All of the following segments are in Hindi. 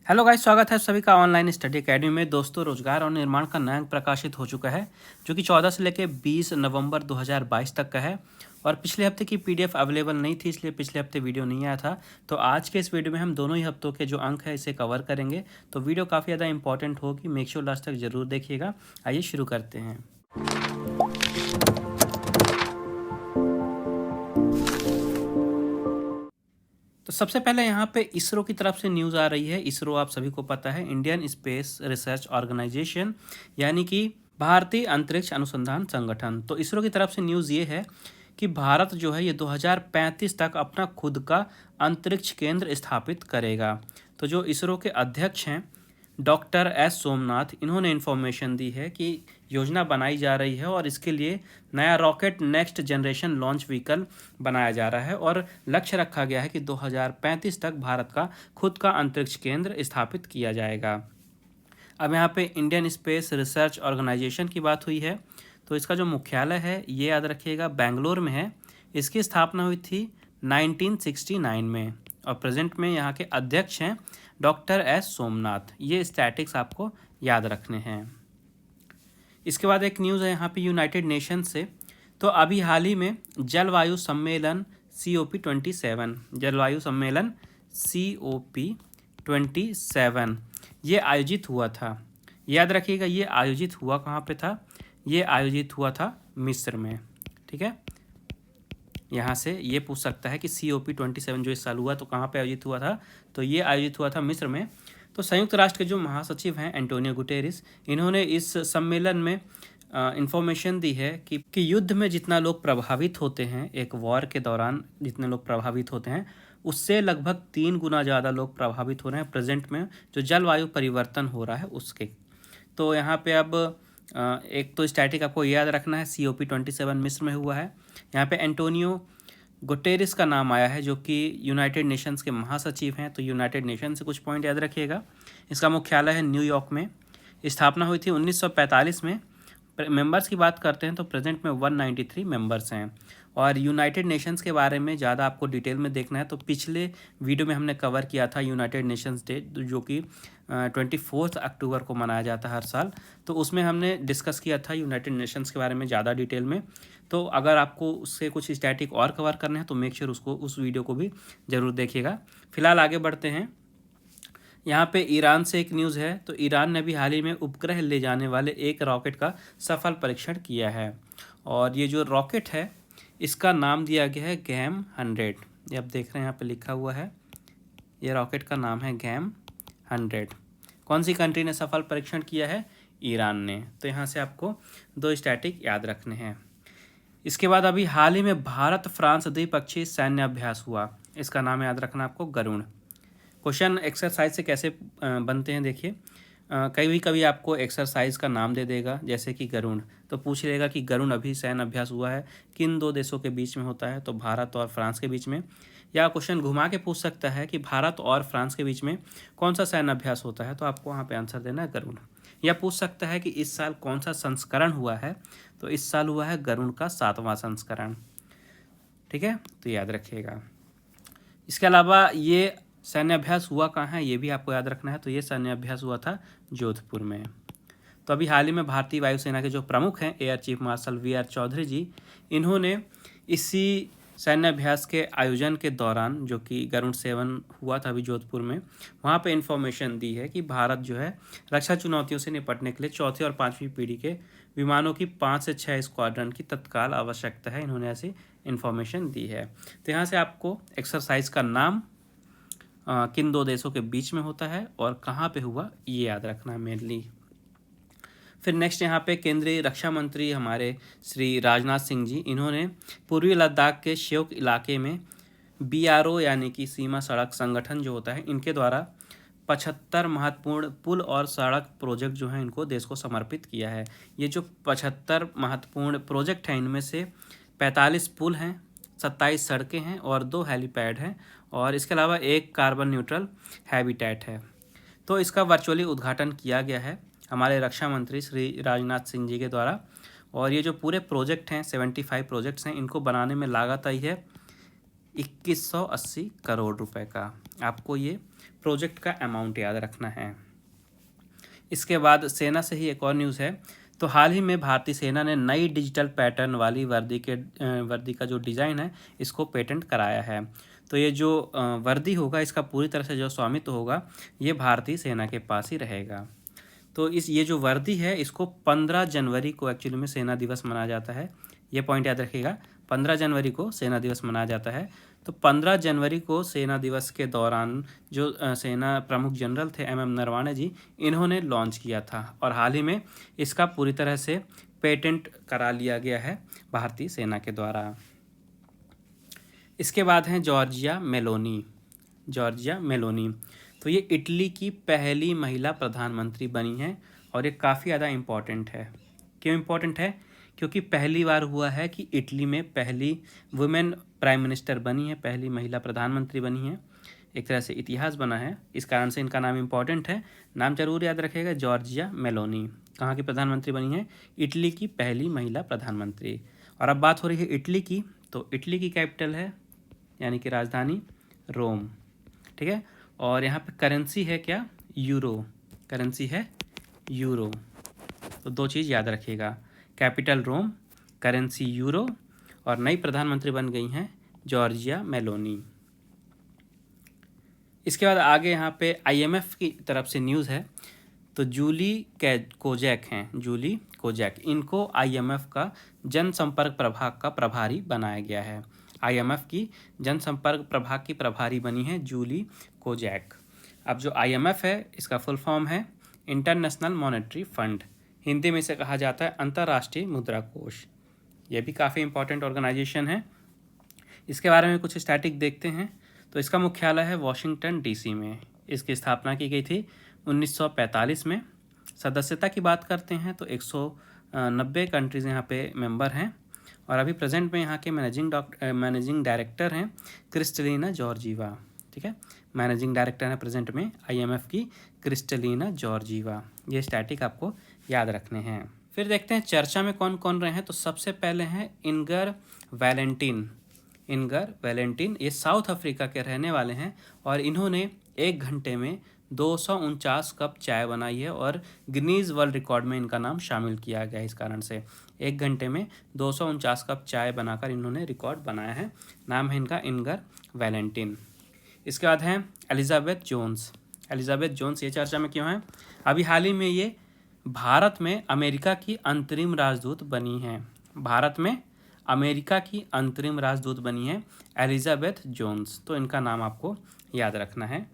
हेलो गाइस, स्वागत है सभी का ऑनलाइन स्टडी एकेडमी में। दोस्तों, रोजगार और निर्माण का नया अंक प्रकाशित हो चुका है जो कि 14 से लेकर 20 नवंबर 2022 तक का है। और पिछले हफ्ते की पीडीएफ अवेलेबल नहीं थी, इसलिए पिछले हफ्ते वीडियो नहीं आया था। तो आज के इस वीडियो में हम दोनों ही हफ्तों के जो अंक है इसे कवर करेंगे। तो वीडियो काफ़ी ज़्यादा इंपॉर्टेंट होगी, मेक श्योर लास्ट तक जरूर देखिएगा। आइए शुरू करते हैं। तो सबसे पहले यहाँ पे इसरो की तरफ से न्यूज़ आ रही है। इसरो आप सभी को पता है, इंडियन स्पेस रिसर्च ऑर्गेनाइजेशन, यानी कि भारतीय अंतरिक्ष अनुसंधान संगठन। तो इसरो की तरफ से न्यूज़ ये है कि भारत जो है ये 2035 तक अपना खुद का अंतरिक्ष केंद्र स्थापित करेगा। तो जो इसरो के अध्यक्ष हैं डॉक्टर एस सोमनाथ, इन्होंने इन्फॉर्मेशन दी है कि योजना बनाई जा रही है और इसके लिए नया rocket next generation launch vehicle बनाया जा रहा है और लक्ष्य रखा गया है कि 2035 तक भारत का खुद का अंतरिक्ष केंद्र स्थापित किया जाएगा। अब यहाँ पे इंडियन स्पेस रिसर्च ऑर्गेनाइजेशन की बात हुई है, तो इसका जो मुख्यालय है ये याद रखिएगा बेंगलोर में है। इसकी स्थापना हुई थी 1969 में और प्रेजेंट में यहाँ के अध्यक्ष हैं डॉक्टर एस सोमनाथ। ये स्टैटिक्स आपको याद रखने हैं। इसके बाद एक न्यूज़ है यहाँ पे यूनाइटेड नेशन से। तो अभी हाल ही में जलवायु सम्मेलन COP27, जलवायु सम्मेलन COP27 ये आयोजित हुआ था। याद रखिएगा, ये आयोजित हुआ कहाँ पे था? ये आयोजित हुआ था मिस्र में। ठीक है, यहाँ से ये पूछ सकता है कि COP27 जो इस साल हुआ तो कहाँ पे आयोजित हुआ था? तो ये आयोजित हुआ था मिस्र में। तो संयुक्त राष्ट्र के जो महासचिव हैं एंटोनियो गुटेरेस, इन्होंने इस सम्मेलन में इंफॉर्मेशन दी है कि युद्ध में जितना लोग प्रभावित होते हैं, एक वॉर के दौरान जितने लोग प्रभावित होते हैं उससे लगभग 3 गुना ज़्यादा लोग प्रभावित हो रहे हैं प्रेजेंट में, जो जलवायु परिवर्तन हो रहा है उसके। तो यहाँ पे अब एक तो स्टैटिक आपको याद रखना है, COP27 मिस्र में हुआ है। यहाँ पे एंटोनियो गुटेरेस का नाम आया है जो कि यूनाइटेड नेशंस के महासचिव हैं। तो यूनाइटेड नेशन से कुछ पॉइंट याद रखिएगा। इसका मुख्यालय है न्यूयॉर्क में। स्थापना हुई थी 1945 में। मेंबर्स की बात करते हैं तो प्रेजेंट में 193 मेंबर्स हैं। और यूनाइटेड नेशंस के बारे में ज़्यादा आपको डिटेल में देखना है तो पिछले वीडियो में हमने कवर किया था यूनाइटेड नेशंस डे, जो कि 24 अक्टूबर को मनाया जाता है हर साल। तो उसमें हमने डिस्कस किया था यूनाइटेड नेशंस के बारे में ज़्यादा डिटेल में। तो अगर आपको उससे कुछ स्टैटिक और कवर करना है तो मेक श्योर उस वीडियो को भी ज़रूर देखिएगा। फिलहाल आगे बढ़ते हैं। यहाँ पे ईरान से एक न्यूज़ है। तो ईरान ने भी हाल ही में उपग्रह ले जाने वाले एक रॉकेट का सफल परीक्षण किया है और ये जो रॉकेट है इसका नाम दिया गया है गैम 100। ये आप देख रहे हैं यहाँ पे लिखा हुआ है, ये रॉकेट का नाम है गैम 100। कौन सी कंट्री ने सफल परीक्षण किया है? ईरान ने। तो यहाँ से आपको 2 स्टैटिक याद रखने हैं। इसके बाद अभी हाल ही में भारत फ्रांस द्विपक्षीय सैन्य अभ्यास हुआ, इसका नाम याद रखना आपको गरुण। क्वेश्चन एक्सरसाइज से कैसे बनते हैं देखिए, कभी आपको एक्सरसाइज का नाम दे देगा जैसे कि गरुण, तो पूछ लेगा कि गरुण अभी सैन्य अभ्यास हुआ है किन 2 देशों के बीच में होता है? तो भारत और फ्रांस के बीच में। या क्वेश्चन घुमा के पूछ सकता है कि भारत और फ्रांस के बीच में कौन सा सैन्य अभ्यास होता है? तो आपको वहाँ पे आंसर देना है गरुण। या पूछ सकता है कि इस साल कौन सा संस्करण हुआ है? तो इस साल हुआ है गरुण का 7वां संस्करण। ठीक है, तो याद रखिएगा। इसके अलावा ये सैन्य अभ्यास हुआ कहाँ है ये भी आपको याद रखना है। तो ये सैन्य अभ्यास हुआ था जोधपुर में। तो अभी हाल ही में भारतीय वायुसेना के जो प्रमुख हैं air chief marshal VR Chaudhary ji, इन्होंने इसी सैन्य अभ्यास के आयोजन के दौरान, जो कि गरुण 7 हुआ था अभी जोधपुर में, वहाँ पे इन्फॉर्मेशन दी है कि भारत जो है रक्षा चुनौतियों से निपटने के लिए 4th और 5वीं पीढ़ी के विमानों की 5 से 6 स्क्वाड्रन की तत्काल आवश्यकता है। इन्होंने ऐसी इन्फॉर्मेशन दी है। तो यहाँ से आपको एक्सरसाइज का नाम, किन 2 देशों के बीच में होता है और कहाँ पे हुआ, ये याद रखना है मेनली। फिर नेक्स्ट यहाँ पे केंद्रीय रक्षा मंत्री हमारे श्री राजनाथ सिंह जी, इन्होंने पूर्वी लद्दाख के श्योक इलाके में BRO यानी कि सीमा सड़क संगठन जो होता है, इनके द्वारा 75 महत्वपूर्ण पुल और सड़क प्रोजेक्ट जो हैं इनको देश को समर्पित किया है। ये जो 75 महत्वपूर्ण प्रोजेक्ट हैं इनमें से 45 पुल हैं, 27 सड़कें हैं और 2 हेलीपैड हैं और इसके अलावा एक कार्बन न्यूट्रल हैबिटेट है। तो इसका वर्चुअली उद्घाटन किया गया है हमारे रक्षा मंत्री श्री राजनाथ सिंह जी के द्वारा। और ये जो पूरे प्रोजेक्ट हैं 75 प्रोजेक्ट्स हैं, इनको बनाने में लागत आई है 2180 करोड़ रुपए का। आपको ये प्रोजेक्ट का अमाउंट याद रखना है। इसके बाद सेना से ही एक और न्यूज़ है। तो हाल ही में भारतीय सेना ने नई डिजिटल पैटर्न वाली वर्दी का जो डिज़ाइन है इसको पेटेंट कराया है। तो ये जो वर्दी होगा इसका पूरी तरह से जो स्वामित्व होगा ये भारतीय सेना के पास ही रहेगा। तो ये जो वर्दी है इसको 15 जनवरी को एक्चुअली में सेना दिवस मनाया जाता है। ये पॉइंट याद रखिएगा, 15 जनवरी को सेना दिवस मनाया जाता है। तो 15 जनवरी को सेना दिवस के दौरान जो सेना प्रमुख जनरल थे MM नरवणे जी, इन्होंने लॉन्च किया था और हाल ही में इसका पूरी तरह से पेटेंट करा लिया गया है भारतीय सेना के द्वारा। इसके बाद हैं जॉर्जिया मेलोनी। जॉर्जिया मेलोनी तो ये इटली की पहली महिला प्रधानमंत्री बनी है और ये काफ़ी ज़्यादा इम्पॉर्टेंट है। क्यों इम्पॉर्टेंट है? क्योंकि पहली बार हुआ है कि इटली में पहली वुमेन प्राइम मिनिस्टर बनी है, पहली महिला प्रधानमंत्री बनी है। एक तरह से इतिहास बना है, इस कारण से इनका नाम इम्पॉर्टेंट है। नाम जरूर याद रखिएगा, जॉर्जिया मेलोनी। कहाँ की प्रधानमंत्री बनी है? इटली की पहली महिला प्रधानमंत्री। और अब बात हो रही है इटली की, तो इटली की कैपिटल है यानी कि राजधानी रोम, ठीक है। और यहाँ पे करेंसी है क्या? यूरो, करेंसी है यूरो। तो दो चीज़ याद रखिएगा, कैपिटल रोम, करेंसी यूरो, और नई प्रधानमंत्री बन गई हैं जॉर्जिया मेलोनी। इसके बाद आगे यहाँ पे IMF की तरफ से न्यूज़ है। तो जूली कोजैक हैं, जूली कोजैक, इनको IMF का जनसंपर्क प्रभाग का प्रभारी बनाया गया है। IMF की जनसंपर्क प्रभाग की प्रभारी बनी है जूली कोजैक। अब जो IMF है इसका फुल फॉर्म है इंटरनेशनल मॉनेटरी फंड, हिंदी में इसे कहा जाता है अंतर्राष्ट्रीय मुद्रा कोष। यह भी काफ़ी इंपॉर्टेंट ऑर्गेनाइजेशन है। इसके बारे में कुछ स्टैटिक देखते हैं। तो इसका मुख्यालय है वॉशिंगटन DC में। इसकी स्थापना की गई थी 1945 में। सदस्यता की बात करते हैं तो 190 कंट्रीज़ यहाँ पे मेंबर हैं और अभी प्रेजेंट में यहाँ के मैनेजिंग डायरेक्टर हैं क्रिस्टलिना जॉर्जीवा, ठीक है। मैनेजिंग डायरेक्टर हैं प्रेजेंट में IMF की क्रिस्टलिना जॉर्जीवा। ये स्टैटिक आपको याद रखने हैं। फिर देखते हैं चर्चा में कौन कौन रहे हैं। तो सबसे पहले हैं इनगर वैलेंटिन। इनगर वैलेंटिन ये साउथ अफ्रीका के रहने वाले हैं और इन्होंने 1 घंटे में 249 कप चाय बनाई है और गिनीज वर्ल्ड रिकॉर्ड में इनका नाम शामिल किया गया है। इस कारण से 1 घंटे में 249 कप चाय बनाकर इन्होंने रिकॉर्ड बनाया है। नाम है इनका इनगर वैलेंटिन। इसके बाद हैं एलिजाबेथ जोन्स। एलिजाबेथ जोन्स ये चर्चा में क्यों है? अभी हाल ही में ये भारत में अमेरिका की अंतरिम राजदूत बनी हैं। भारत में अमेरिका की अंतरिम राजदूत बनी है एलिजाबेथ जोन्स। तो इनका नाम आपको याद रखना है।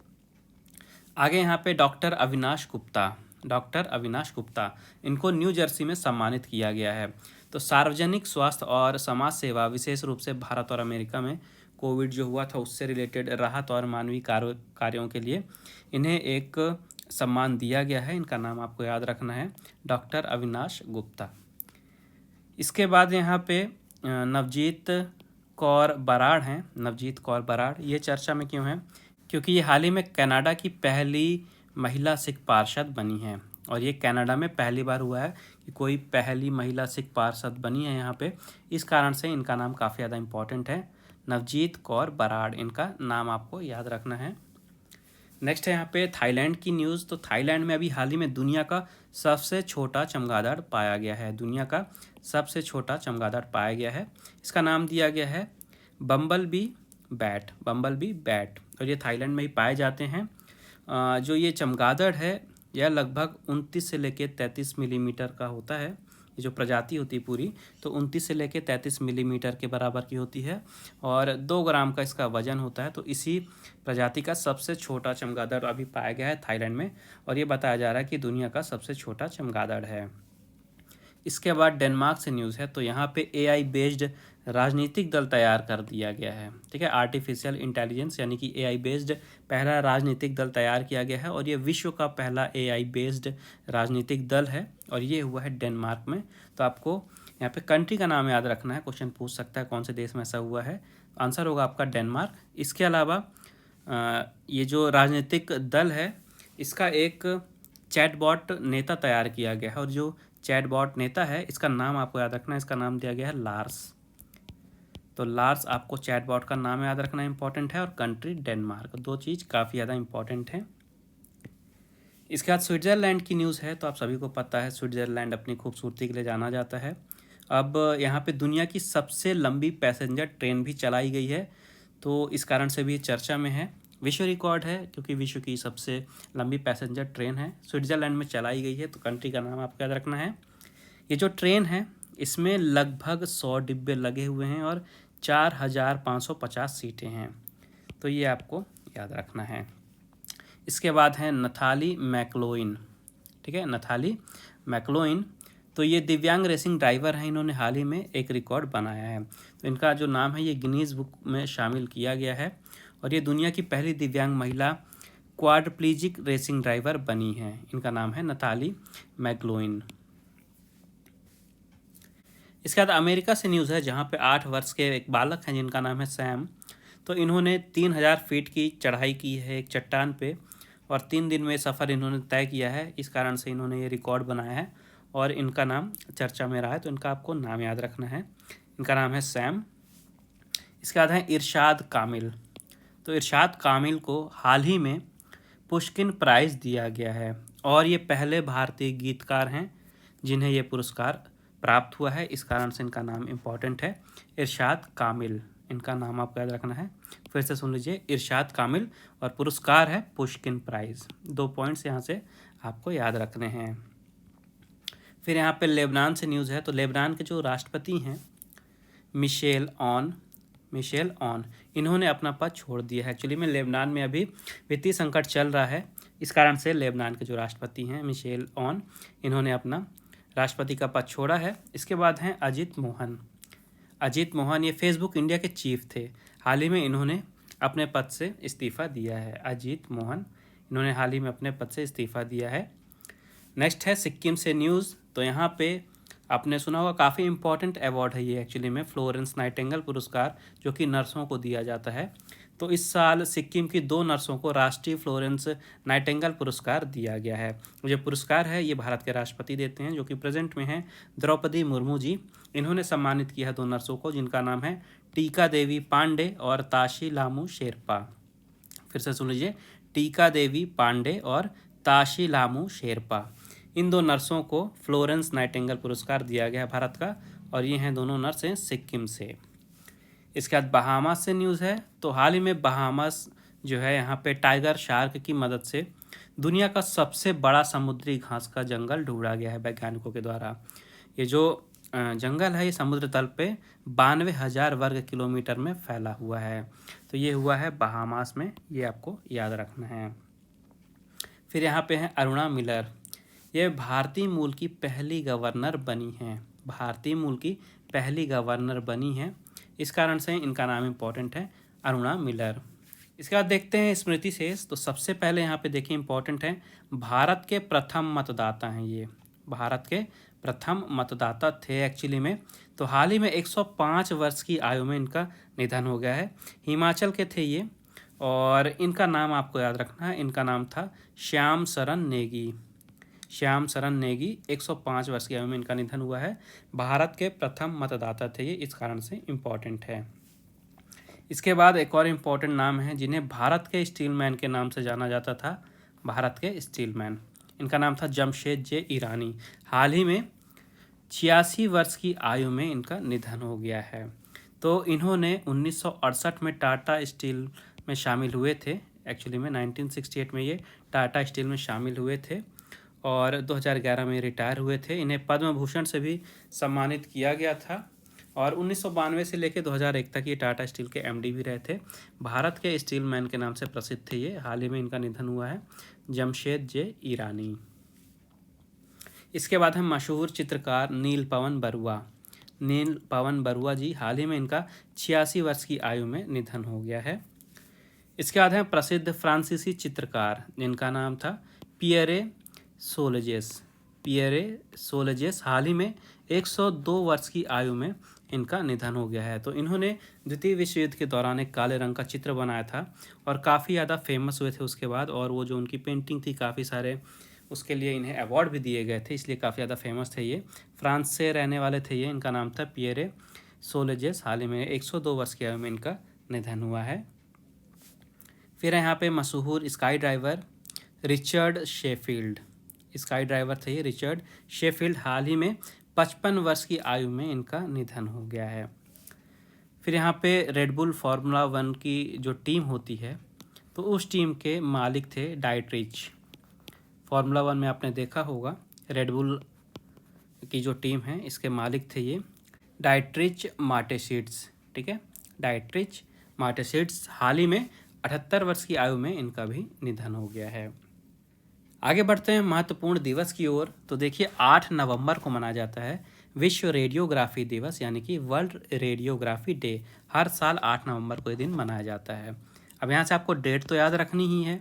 आगे यहाँ पे डॉक्टर अविनाश गुप्ता। डॉक्टर अविनाश गुप्ता, इनको न्यू जर्सी में सम्मानित किया गया है। तो सार्वजनिक स्वास्थ्य और समाज सेवा, विशेष रूप से भारत और अमेरिका में कोविड जो हुआ था उससे रिलेटेड राहत और मानवीय कार्यों के लिए इन्हें एक सम्मान दिया गया है। इनका नाम आपको याद रखना है, डॉक्टर अविनाश गुप्ता। इसके बाद यहाँ पे नवजीत कौर बराड़ हैं। नवजीत कौर बराड़ ये चर्चा में क्यों है? क्योंकि ये हाल ही में कनाडा की पहली महिला सिख पार्षद बनी है और ये कनाडा में पहली बार हुआ है कि कोई पहली महिला सिख पार्षद बनी है यहाँ पे। इस कारण से इनका नाम काफ़ी ज़्यादा इम्पोर्टेंट है, नवजीत कौर बराड़। इनका नाम आपको याद रखना है। नेक्स्ट है यहाँ पे थाईलैंड की न्यूज़। तो थाईलैंड में अभी हाल ही में दुनिया का सबसे छोटा चमगादड़ पाया गया है। दुनिया का सबसे छोटा चमगादड़ पाया गया है। इसका नाम दिया गया है बम्बल बी बैट, बम्बल बी बैट, और ये थाईलैंड में ही पाए जाते हैं। जो ये चमगादड़ है यह लगभग 29 से लेकर 33 मिलीमीटर का होता है। ये जो प्रजाति होती है पूरी, तो 29 से लेकर 33 मिलीमीटर के बराबर की होती है और 2 ग्राम का इसका वजन होता है। तो इसी प्रजाति का सबसे छोटा चमगादड़ अभी पाया गया है थाईलैंड में और ये बताया जा रहा है कि दुनिया का सबसे छोटा चमगादड़ है। इसके बाद डेनमार्क से न्यूज़ है। तो यहाँ पे AI बेस्ड राजनीतिक दल तैयार कर दिया गया है, ठीक है। आर्टिफिशियल इंटेलिजेंस यानी कि AI बेस्ड पहला राजनीतिक दल तैयार किया गया है और ये विश्व का पहला AI बेस्ड राजनीतिक दल है और ये हुआ है डेनमार्क में। तो आपको यहाँ पे कंट्री का नाम याद रखना है, क्वेश्चन पूछ सकता है कौन से देश में ऐसा हुआ है। आंसर होगा आपका डेनमार्क। इसके अलावा ये जो राजनीतिक दल है इसका एक चैटबॉट नेता तैयार किया गया है और जो चैटबॉट नेता है इसका नाम आपको याद रखना है, इसका नाम दिया गया है लार्स। तो लार्स आपको चैटबॉट का नाम याद रखना इंपॉर्टेंट है, और कंट्री डेनमार्क। दो चीज़ काफ़ी ज़्यादा इंपॉर्टेंट है। इसके बाद स्विट्ज़रलैंड की न्यूज़ है। तो आप सभी को पता है स्विट्ज़रलैंड अपनी खूबसूरती के लिए जाना जाता है। अब यहाँ पे दुनिया की सबसे लंबी पैसेंजर ट्रेन भी चलाई गई है, तो इस कारण से भी चर्चा में है। विश्व रिकॉर्ड है क्योंकि विश्व की सबसे लंबी पैसेंजर ट्रेन है, स्विट्ज़रलैंड में चलाई गई है। तो कंट्री का नाम आपको याद रखना है। ये जो ट्रेन है इसमें लगभग 100 डिब्बे लगे हुए हैं और 4550 सीटें हैं, तो ये आपको याद रखना है। इसके बाद है नथाली मैक्लोइन। ठीक है, नथाली मैक्लोइन। तो ये दिव्यांग रेसिंग ड्राइवर हैं, इन्होंने हाल ही में एक रिकॉर्ड बनाया है। तो इनका जो नाम है ये गिनीज बुक में शामिल किया गया है, और ये दुनिया की पहली दिव्यांग महिला क्वाड्रप्लीजिक रेसिंग ड्राइवर बनी है। इनका नाम है नथाली मैक्लोइन। इसके बाद अमेरिका से न्यूज़ है, जहाँ पे 8 वर्ष के एक बालक हैं जिनका नाम है सैम। तो इन्होंने 3000 फीट की चढ़ाई की है एक चट्टान पे, और 3 दिन में सफ़र इन्होंने तय किया है। इस कारण से इन्होंने ये रिकॉर्ड बनाया है और इनका नाम चर्चा में रहा है। तो इनका आपको नाम याद रखना है। इनका नाम है सैम। इसके बाद है इरशाद कामिल। तो इरशाद कामिल को हाल ही में पुष्किन प्राइज़ दिया गया है, और ये पहले भारतीय गीतकार हैं जिन्हें ये पुरस्कार प्राप्त हुआ है। इस कारण से इनका नाम इम्पॉर्टेंट है, इरशाद कामिल। इनका नाम आपको याद रखना है। फिर से सुन लीजिए, इरशाद कामिल, और पुरस्कार है पुष्किन प्राइज़। 2 पॉइंट्स यहाँ से आपको याद रखने हैं। फिर यहाँ पे लेबनान से न्यूज़ है। तो लेबनान के जो राष्ट्रपति हैं मिशेल ऑन, इन्होंने अपना पद छोड़ दिया है। एक्चुअली में लेबनान में अभी वित्तीय संकट चल रहा है, इस कारण से लेबनान के जो राष्ट्रपति हैं मिशेल ऑन, इन्होंने अपना राष्ट्रपति का पद छोड़ा है। इसके बाद हैं अजीत मोहन। ये फेसबुक इंडिया के चीफ थे। हाल ही में इन्होंने अपने पद से इस्तीफ़ा दिया है। अजीत मोहन, इन्होंने हाल ही में अपने पद से इस्तीफ़ा दिया है। नेक्स्ट है सिक्किम से न्यूज़। तो यहाँ पे आपने सुना होगा, काफ़ी इंपॉर्टेंट अवार्ड है ये एक्चुअली में, फ्लोरेंस नाइटिंगेल पुरस्कार, जो कि नर्सों को दिया जाता है। तो इस साल सिक्किम की 2 नर्सों को राष्ट्रीय फ्लोरेंस नाइटिंगेल पुरस्कार दिया गया है। जो पुरस्कार है ये भारत के राष्ट्रपति देते हैं, जो कि प्रेजेंट में हैं द्रौपदी मुर्मू जी। इन्होंने सम्मानित किया है 2 नर्सों को, जिनका नाम है टीका देवी पांडे और ताशी लामू शेरपा। फिर से सुन लीजिए, टीका देवी पांडे और ताशी लामू शेरपा। इन 2 नर्सों को फ्लोरेंस नाइटिंगेल पुरस्कार दिया गया है भारत का, और ये हैं दोनों नर्स हैं सिक्किम से। इसके बाद बहामास से न्यूज़ है। तो हाल ही में बहामास जो है, यहाँ पे टाइगर शार्क की मदद से दुनिया का सबसे बड़ा समुद्री घास का जंगल ढूंढा गया है वैज्ञानिकों के द्वारा। ये जो जंगल है ये समुद्र तल पे 92,000 वर्ग किलोमीटर में फैला हुआ है। तो ये हुआ है बहामास में, ये आपको याद रखना है। फिर यहाँ पे है अरुणा मिलर। ये भारतीय मूल की पहली गवर्नर बनी हैं। इस कारण से इनका नाम इम्पोर्टेंट है, अरुणा मिलर। इसके बाद देखते हैं स्मृति शेष। तो सबसे पहले यहाँ पे देखिए इम्पोर्टेंट है, भारत के प्रथम मतदाता हैं ये, भारत के प्रथम मतदाता थे एक्चुअली में। तो हाल ही में 105 वर्ष की आयु में इनका निधन हो गया है। हिमाचल के थे ये, और इनका नाम आपको याद रखना है। इनका नाम था श्याम शरण नेगी। 105 वर्ष की आयु में इनका निधन हुआ है। भारत के प्रथम मतदाता थे ये, इस कारण से इम्पॉर्टेंट है। इसके बाद एक और इम्पॉर्टेंट नाम है जिन्हें भारत के स्टीलमैन के नाम से जाना जाता था, भारत के स्टीलमैन। इनका नाम था जमशेद ईरानी। हाल ही में 86 वर्ष की आयु में इनका निधन हो गया है। तो इन्होंने 1968 में टाटा स्टील में शामिल हुए थे। एक्चुअली में 1968 में ये टाटा स्टील में शामिल हुए थे, और 2011 में रिटायर हुए थे। इन्हें पद्म भूषण से भी सम्मानित किया गया था, और 1992 से लेकर 2001 तक ये टाटा स्टील के एमडी भी रहे थे। भारत के स्टील मैन के नाम से प्रसिद्ध थे ये। हाल ही में इनका निधन हुआ है, जमशेद ईरानी। इसके बाद है मशहूर चित्रकार नील पवन बरुआ जी। हाल ही में इनका 86 वर्ष की आयु में निधन हो गया है। इसके बाद है प्रसिद्ध फ्रांसीसी चित्रकार जिनका नाम था पियरे सोलेजेस। हाल ही में 102 वर्ष की आयु में इनका निधन हो गया है। तो इन्होंने द्वितीय विश्व युद्ध के दौरान एक काले रंग का चित्र बनाया था, और काफ़ी ज़्यादा फेमस हुए थे उसके बाद। और वो जो उनकी पेंटिंग थी, काफ़ी सारे उसके लिए इन्हें अवार्ड भी दिए गए थे, इसलिए काफ़ी ज़्यादा फेमस थे ये। फ्रांस से रहने वाले थे ये। इनका नाम था पियरे सोलेजेस हाल ही में 102 वर्ष की आयु में इनका निधन हुआ है। फिर यहाँ पे मशहूर sky driver Richard Sheffield, sky driver थे ये रिचर्ड शेफील्ड, हाल ही में 55 वर्ष की आयु में इनका निधन हो गया है। फिर यहाँ पे रेडबुल फार्मूला 1 की जो टीम होती है तो उस टीम के मालिक थे डाइटरिच। फार्मूला 1 में आपने देखा होगा रेडबुल की जो टीम है इसके मालिक थे ये डाइटरिच मार्टेसिड्स, ठीक है, डाइटरिच मार्टेसिड्स। हाल ही में 78 वर्ष की आयु में इनका भी निधन हो गया है। आगे बढ़ते हैं महत्वपूर्ण दिवस की ओर। तो देखिए 8 नवंबर को मनाया जाता है विश्व रेडियोग्राफी दिवस, यानी कि वर्ल्ड रेडियोग्राफी डे। हर साल 8 नवंबर को ये दिन मनाया जाता है। अब यहाँ से आपको डेट तो याद रखनी ही है,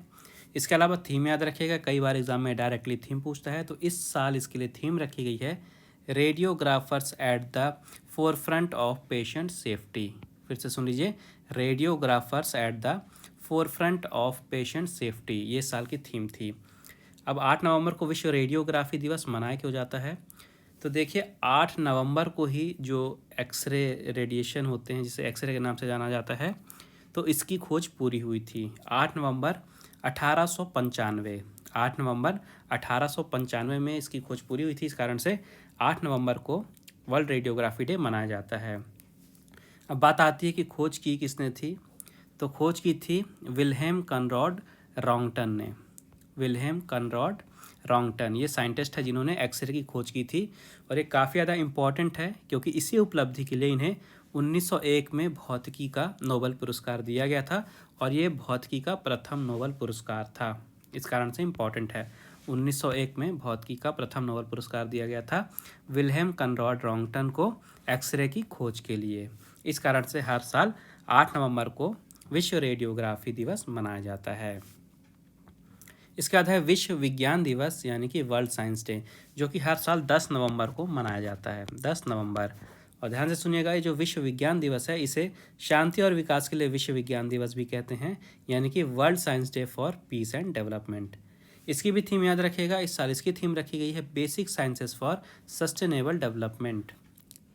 इसके अलावा थीम याद रखिएगा, कई बार एग्जाम में डायरेक्टली थीम पूछता है। तो इस साल इसके लिए थीम रखी गई है radiographers at the forefront of patient safety. फिर से सुन लीजिए, radiographers at the forefront of patient safety, ये साल की थीम थी। अब 8 नवंबर को विश्व रेडियोग्राफी दिवस मनाया क्यों जाता है? तो देखिए 8 नवंबर को ही जो एक्सरे रेडिएशन होते हैं, जिसे एक्सरे के नाम से जाना जाता है, तो इसकी खोज पूरी हुई थी 8 नवंबर 1895। 8 नवंबर 1895 में इसकी खोज पूरी हुई थी। इस कारण से 8 नवंबर को वर्ल्ड रेडियोग्राफी डे मनाया जाता है। अब बात आती है कि खोज की किसने थी? तो खोज की थी विल्हेम कनरॉड रॉन्गटन ने। विल्हेम कनरॉड रॉन्गटन ये साइंटिस्ट है जिन्होंने एक्सरे की खोज की थी, और ये काफ़ी ज़्यादा इम्पॉर्टेंट है क्योंकि इसी उपलब्धि के लिए इन्हें 1901 में भौतिकी का नोबेल पुरस्कार दिया गया था, और ये भौतिकी का प्रथम नोबेल पुरस्कार था। इस कारण से इम्पॉर्टेंट है। 1901 में भौतिकी का प्रथम नोबेल पुरस्कार दिया गया था विल्हेम कनरॉड रॉन्गटन को एक्सरे की खोज के लिए। इस कारण से हर साल 8 नवंबर को विश्व रेडियोग्राफी दिवस मनाया जाता है। इसके बाद है विश्व विज्ञान दिवस, यानी कि वर्ल्ड साइंस डे, जो कि हर साल 10 नवंबर को मनाया जाता है, 10 नवंबर। और ध्यान से सुनिएगा, ये जो विश्व विज्ञान दिवस है इसे शांति और विकास के लिए विश्व विज्ञान दिवस भी कहते हैं, यानी कि world science day for piece and development. इसकी भी थीम याद रखिएगा, इस साल इसकी थीम रखी गई है basic sciences for sustainable development.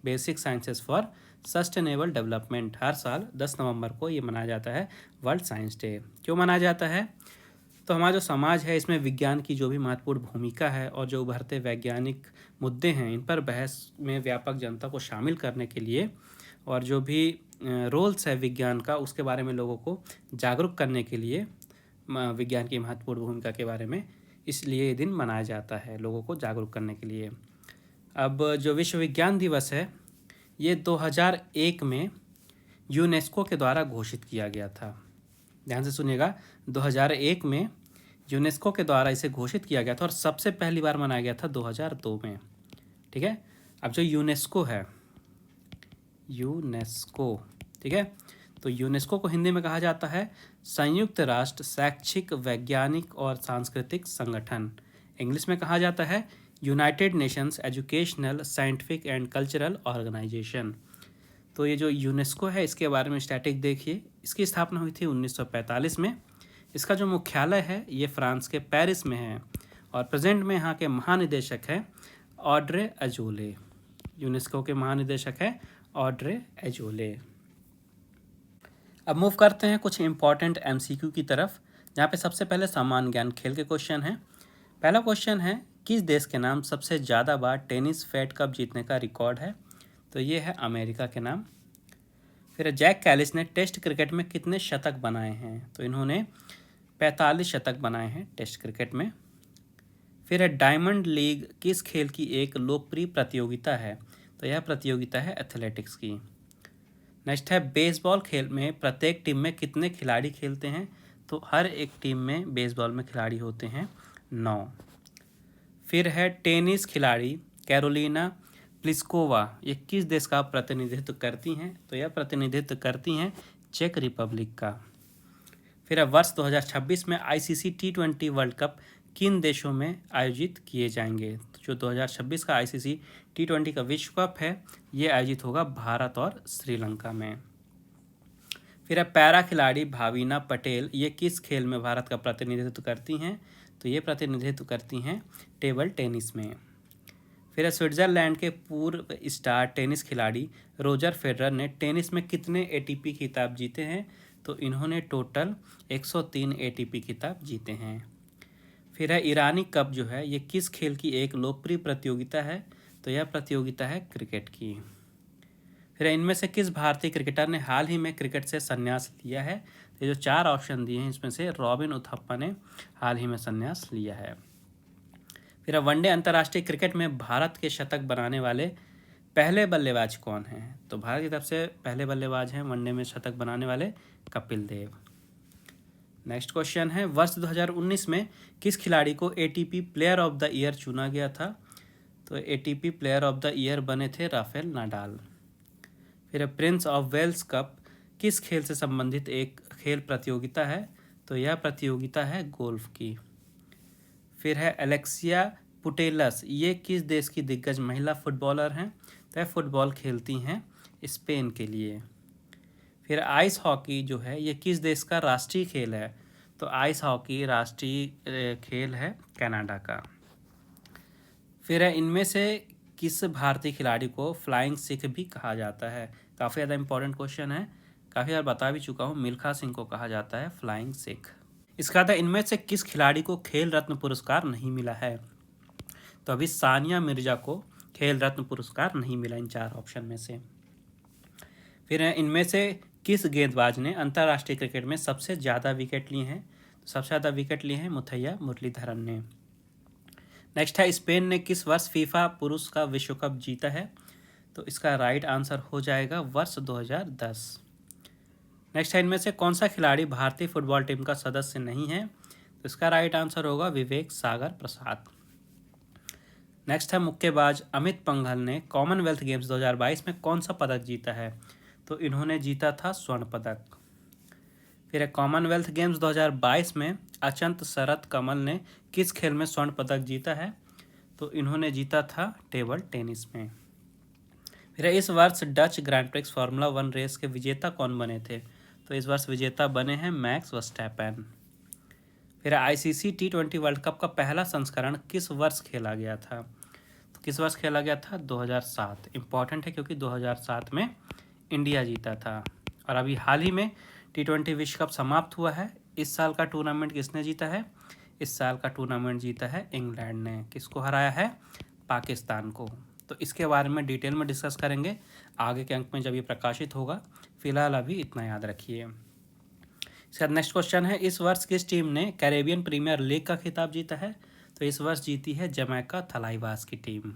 Basic sciences for sustainable development. हर साल 10 नवंबर को ये मनाया जाता है वर्ल्ड साइंस डे। क्यों मनाया जाता है? तो हमारा जो समाज है इसमें विज्ञान की जो भी महत्वपूर्ण भूमिका है और जो उभरते वैज्ञानिक मुद्दे हैं, इन पर बहस में व्यापक जनता को शामिल करने के लिए, और जो भी रोल्स है विज्ञान का उसके बारे में लोगों को जागरूक करने के लिए, विज्ञान की महत्वपूर्ण भूमिका के बारे में, इसलिए ये दिन मनाया जाता है लोगों को जागरूक करने के लिए। अब जो विश्व विज्ञान दिवस है ये 2001 में यूनेस्को के द्वारा घोषित किया गया था। ध्यान से सुनिएगा, 2001 में यूनेस्को के द्वारा इसे घोषित किया गया था, और सबसे पहली बार मनाया गया था 2002 में। ठीक है, अब जो यूनेस्को है, यूनेस्को, ठीक है, तो यूनेस्को को हिंदी में कहा जाता है संयुक्त राष्ट्र शैक्षिक वैज्ञानिक और सांस्कृतिक संगठन। इंग्लिश में कहा जाता है United Nations educational scientific and cultural organisation. तो ये जो यूनेस्को है इसके बारे में स्टैटिक देखिए, इसकी स्थापना हुई थी 1945 में। इसका जो मुख्यालय है ये फ्रांस के पेरिस में है, और प्रेजेंट में यहाँ के महानिदेशक हैं ऑड्रे अजोले। यूनेस्को के महानिदेशक हैं ऑड्रे अजोले। अब मूव करते हैं कुछ इंपॉर्टेंट MCQ की तरफ, जहाँ पे सबसे पहले सामान्य ज्ञान खेल के क्वेश्चन हैं। पहला क्वेश्चन है किस देश के नाम सबसे ज़्यादा बार टेनिस फेड कप जीतने का रिकॉर्ड है? तो ये है अमेरिका के नाम। फिर जैक कैलिस ने टेस्ट क्रिकेट में कितने शतक बनाए हैं? तो इन्होंने 45 शतक बनाए हैं टेस्ट क्रिकेट में। फिर है डायमंड लीग किस खेल की एक लोकप्रिय प्रतियोगिता है? तो यह प्रतियोगिता है एथलेटिक्स की। नेक्स्ट है बेसबॉल खेल में प्रत्येक टीम में कितने खिलाड़ी खेलते हैं? तो हर एक टीम में बेसबॉल में खिलाड़ी होते हैं 9। फिर है टेनिस खिलाड़ी कैरोलिना प्लिस्कोवा, ये किस देश का प्रतिनिधित्व करती हैं? तो यह प्रतिनिधित्व करती हैं चेक रिपब्लिक का। फिर वर्ष 2026 में ICC T20 वर्ल्ड कप किन देशों में आयोजित किए जाएंगे? तो जो 2026 का ICC T20 का विश्व कप है ये आयोजित होगा भारत और श्रीलंका में। फिर पैरा खिलाड़ी भाविना पटेल, ये किस खेल में भारत का प्रतिनिधित्व करती हैं? तो ये प्रतिनिधित्व करती हैं टेबल टेनिस में। फिर स्विट्जरलैंड के पूर्व स्टार टेनिस खिलाड़ी रोजर फेडरर ने टेनिस में कितने एटीपी खिताब जीते हैं? तो इन्होंने टोटल 103 एटीपी खिताब जीते हैं। फिर है ईरानी कप जो है ये किस खेल की एक लोकप्रिय प्रतियोगिता है? तो यह प्रतियोगिता है क्रिकेट की। फिर इनमें से किस भारतीय क्रिकेटर ने हाल ही में क्रिकेट से संन्यास लिया है? तो ये जो 4 ऑप्शन दिए हैं इसमें से रॉबिन उथप्पा ने हाल ही में संन्यास लिया है। फिर वनडे अंतर्राष्ट्रीय क्रिकेट में भारत के शतक बनाने वाले पहले बल्लेबाज कौन हैं? तो भारत की तरफ से पहले बल्लेबाज हैं वनडे में शतक बनाने वाले कपिल देव। नेक्स्ट क्वेश्चन है वर्ष 2019 में किस खिलाड़ी को ATP player of the year चुना गया था? तो ATP player of the year बने थे राफेल नाडाल। फिर प्रिंस ऑफ वेल्स कप किस खेल से संबंधित एक खेल प्रतियोगिता है? तो यह प्रतियोगिता है गोल्फ की। फिर है एलेक्सिया पुटेलस ये किस देश की दिग्गज महिला फुटबॉलर हैं? तो यह फुटबॉल खेलती हैं स्पेन के लिए। फिर आइस हॉकी जो है ये किस देश का राष्ट्रीय खेल है? तो आइस हॉकी राष्ट्रीय खेल है कनाडा का। फिर है इनमें से किस भारतीय खिलाड़ी को फ्लाइंग सिख भी कहा जाता है? काफ़ी ज़्यादा इंपॉर्टेंट क्वेश्चन है, काफ़ी बार बता भी चुका हूँ। मिल्खा सिंह को कहा जाता है फ्लाइंग सिख। इसका था इनमें से किस खिलाड़ी को खेल रत्न पुरस्कार नहीं मिला है? तो अभी सानिया मिर्जा को खेल रत्न पुरस्कार नहीं मिला इन 4 ऑप्शन में से। फिर इनमें से किस गेंदबाज ने अंतर्राष्ट्रीय क्रिकेट में सबसे ज़्यादा विकेट लिए हैं? तो सबसे ज़्यादा विकेट लिए हैं मुथैया मुरलीधरन ने। नेक्स्ट है स्पेन ने किस वर्ष फीफा पुरुष का विश्व कप जीता है? तो इसका राइट आंसर हो जाएगा वर्ष 2010। नेक्स्ट है इनमें से कौन सा खिलाड़ी भारतीय फुटबॉल टीम का सदस्य नहीं है? तो इसका राइट आंसर होगा विवेक सागर प्रसाद। नेक्स्ट है मुक्केबाज अमित पंघल ने कॉमनवेल्थ गेम्स 2022 में कौन सा पदक जीता है? तो इन्होंने जीता था स्वर्ण पदक। फिर कॉमनवेल्थ गेम्स 2022 में अचंत शरत कमल ने किस खेल में स्वर्ण पदक जीता है? तो इन्होंने जीता था टेबल टेनिस में। फिर इस वर्ष Dutch grand prix formula 1 race के विजेता कौन बने थे? तो इस वर्ष विजेता बने हैं मैक्स वर्स्टैपेन। फिर आईसीसी T20 वर्ल्ड कप का पहला संस्करण किस वर्ष खेला गया था? तो किस वर्ष खेला गया था? 2007। इंपॉर्टेंट है क्योंकि 2007 में इंडिया जीता था। और अभी हाल ही में T20 विश्व कप समाप्त हुआ है। इस साल का टूर्नामेंट किसने जीता है? इस साल का टूर्नामेंट जीता है इंग्लैंड ने। किसको हराया है? पाकिस्तान को। तो इसके बारे में डिटेल में डिस्कस करेंगे आगे के अंक में जब ये प्रकाशित होगा। फिलहाल अभी इतना याद रखिए। इसके बाद नेक्स्ट क्वेश्चन है इस वर्ष किस टीम ने कैरेबियन प्रीमियर लीग का खिताब जीता है? तो इस वर्ष जीती है जमैका थलाइवास की टीम।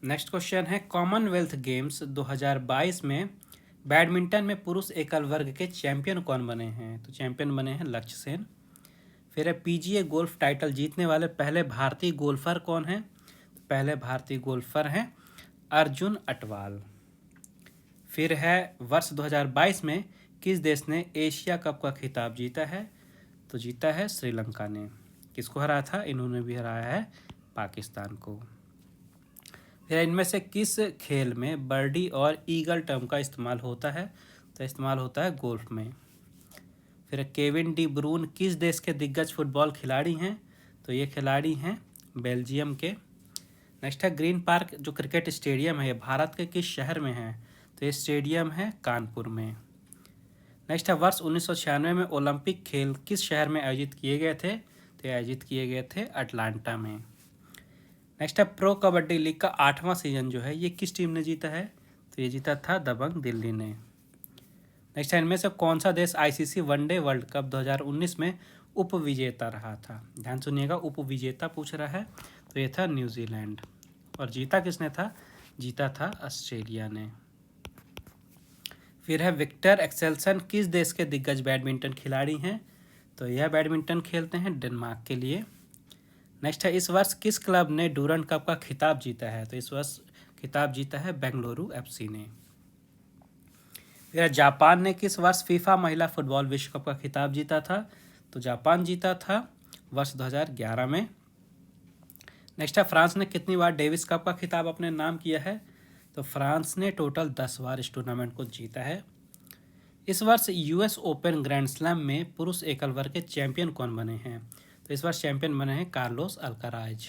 नेक्स्ट क्वेश्चन है कॉमनवेल्थ गेम्स 2022 में बैडमिंटन में पुरुष एकल वर्ग के चैंपियन कौन बने हैं? तो चैंपियन बने हैं लक्ष्य सेन। फिर है पीजीए गोल्फ टाइटल जीतने वाले पहले भारतीय गोल्फर कौन हैं? तो पहले भारतीय गोल्फर हैं अर्जुन अटवाल। फिर है वर्ष 2022 में किस देश ने एशिया कप का खिताब जीता है? तो जीता है श्रीलंका ने। किसको हराया था? इन्होंने भी हराया है पाकिस्तान को। फिर इनमें से किस खेल में बर्डी और ईगल टर्म का इस्तेमाल होता है? तो इस्तेमाल होता है गोल्फ में। फिर केविन डी ब्रून किस देश के दिग्गज फुटबॉल खिलाड़ी हैं? तो ये खिलाड़ी हैं बेल्जियम के। नेक्स्ट है ग्रीन पार्क जो क्रिकेट स्टेडियम है ये भारत के किस शहर में है? तो ये स्टेडियम है कानपुर में। नेक्स्ट है वर्ष 1996 में ओलंपिक खेल किस शहर में आयोजित किए गए थे? तो ये आयोजित किए गए थे अटलांटा में। नेक्स्ट है प्रो कबड्डी लीग का 8वां सीजन जो है ये किस टीम ने जीता है? तो ये जीता था दबंग दिल्ली ने। नेक्स्ट है इनमें से कौन सा देश आईसीसी वनडे वर्ल्ड कप 2019 में उप विजेता रहा था? ध्यान सुनिएगा, उप विजेता पूछ रहा है। तो ये था न्यूजीलैंड। और जीता किसने था? जीता था ऑस्ट्रेलिया ने। फिर है विक्टर एक्सेल्सन किस देश के दिग्गज बैडमिंटन खिलाड़ी हैं? तो यह बैडमिंटन खेलते हैं डेनमार्क के लिए। नेक्स्ट है इस वर्ष किस क्लब ने डूरंड कप का खिताब जीता है? तो इस वर्ष खिताब जीता है बेंगलुरु एफसी ने। फिर जापान ने किस वर्ष फीफा महिला फुटबॉल विश्व कप का खिताब जीता था? तो जापान जीता था वर्ष 2011 में। नेक्स्ट है फ्रांस ने कितनी बार डेविस कप का खिताब अपने नाम किया है? तो फ्रांस ने टोटल 10 बार इस टूर्नामेंट को जीता है। इस वर्ष यूएस ओपन ग्रैंड स्लैम में पुरुष एकल वर्ग के चैंपियन कौन बने हैं? तो इस वर्ष चैंपियन बने हैं कार्लोस अल्काराज।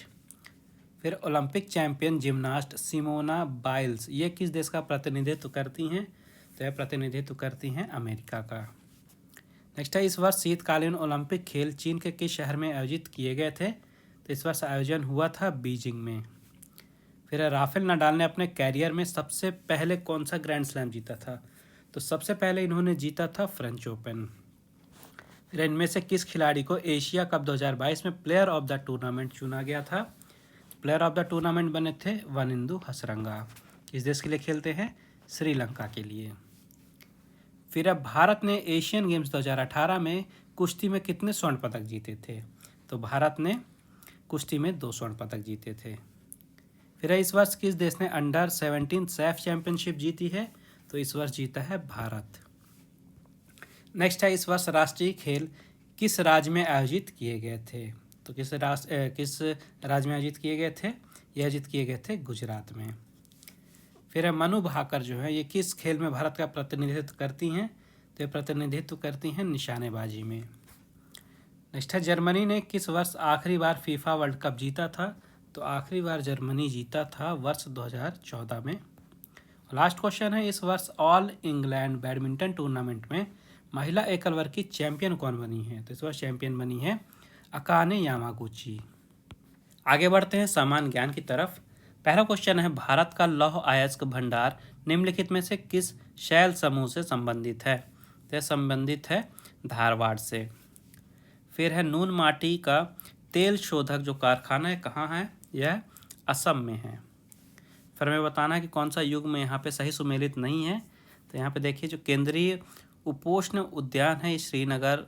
फिर Olympic champion gymnast Simona Biles ये किस देश का प्रतिनिधित्व करती हैं? तो यह प्रतिनिधित्व करती हैं अमेरिका का। नेक्स्ट है, इस वर्ष शीतकालीन ओलंपिक खेल चीन के किस शहर में आयोजित किए गए थे? तो इस वर्ष आयोजन हुआ था बीजिंग में। फिर राफेल नडाल ने अपने कैरियर में सबसे पहले कौन सा ग्रैंड स्लैम जीता था? तो सबसे पहले इन्होंने जीता था फ्रेंच ओपन। फिर इनमें से किस खिलाड़ी को एशिया कप 2022 में प्लेयर ऑफ द टूर्नामेंट चुना गया था? प्लेयर ऑफ द टूर्नामेंट बने थे वनिंदु हसरंगा। किस देश के लिए खेलते हैं? श्रीलंका के लिए। फिर अब भारत ने एशियन गेम्स 2018 में कुश्ती में कितने स्वर्ण पदक जीते थे? तो भारत ने कुश्ती में 2 स्वर्ण पदक जीते थे। फिर इस वर्ष किस देश ने अंडर 17 सैफ चैंपियनशिप जीती है? तो इस वर्ष जीता है भारत। नेक्स्ट है, इस वर्ष राष्ट्रीय खेल किस राज्य में आयोजित किए गए थे? तो किस राज्य में आयोजित किए गए थे? ये आयोजित किए गए थे गुजरात में। फिर मनु भाकर जो है ये किस खेल में भारत का प्रतिनिधित्व करती हैं? तो ये प्रतिनिधित्व करती हैं निशानेबाजी में। नेक्स्ट है, जर्मनी ने किस वर्ष आखिरी बार फीफा वर्ल्ड कप जीता था? तो आखिरी बार जर्मनी जीता था वर्ष 2014 में। लास्ट क्वेश्चन है, इस वर्ष ऑल इंग्लैंड बैडमिंटन टूर्नामेंट में महिला एकल वर्ग की चैंपियन कौन बनी है? तो इस वर्ष चैंपियन बनी है अकाने यामागुची। आगे बढ़ते हैं सामान्य ज्ञान की तरफ। पहला क्वेश्चन है, भारत का लौह अयस्क भंडार निम्नलिखित में से किस शैल समूह से संबंधित है? तो यह संबंधित है धारवाड़ से। फिर है, नून माटी का तेल शोधक जो कारखाना है कहाँ है? यह असम में है। फिर हमें बताना है कि कौन सा युग में यहाँ पे सही सुमेलित नहीं है। तो यहाँ पे देखिए जो केंद्रीय उपोष्ण उद्यान है ये श्रीनगर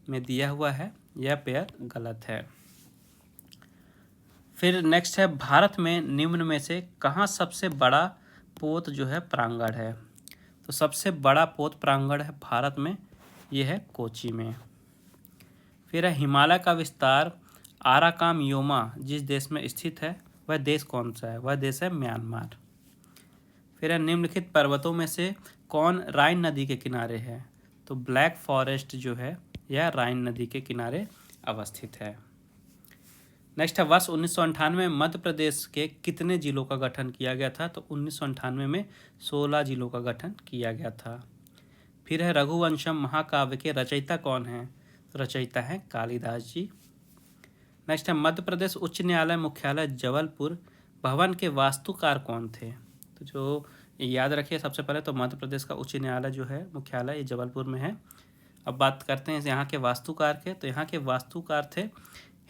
में दिया हुआ है, यह पेयर गलत है। फिर नेक्स्ट है, भारत में निम्न में से कहाँ सबसे बड़ा पोत जो है प्रांगण है? तो सबसे बड़ा पोत प्रांगण है भारत में, ये है कोची में। फिर है, हिमालय का विस्तार आराकाम योमा जिस देश में स्थित है वह देश कौन सा है? वह देश है म्यांमार। फिर है, निम्नलिखित पर्वतों में से कौन राइन नदी के किनारे है? तो ब्लैक फॉरेस्ट जो है यह राइन नदी के किनारे अवस्थित है। नेक्स्ट है, वर्ष 1998 में मध्य प्रदेश के कितने जिलों का गठन किया गया था? तो 1998 में 16 जिलों का गठन किया गया था। फिर है, रघुवंशम महाकाव्य के रचयिता कौन है? तो रचयिता है कालिदास जी। नेक्स्ट है, मध्य प्रदेश उच्च न्यायालय मुख्यालय जबलपुर भवन के वास्तुकार कौन थे? तो जो याद रखिए, सबसे पहले तो मध्य प्रदेश का उच्च न्यायालय जो है मुख्यालय ये जबलपुर में है। अब बात करते हैं यहाँ के वास्तुकार के। तो यहाँ के वास्तुकार थे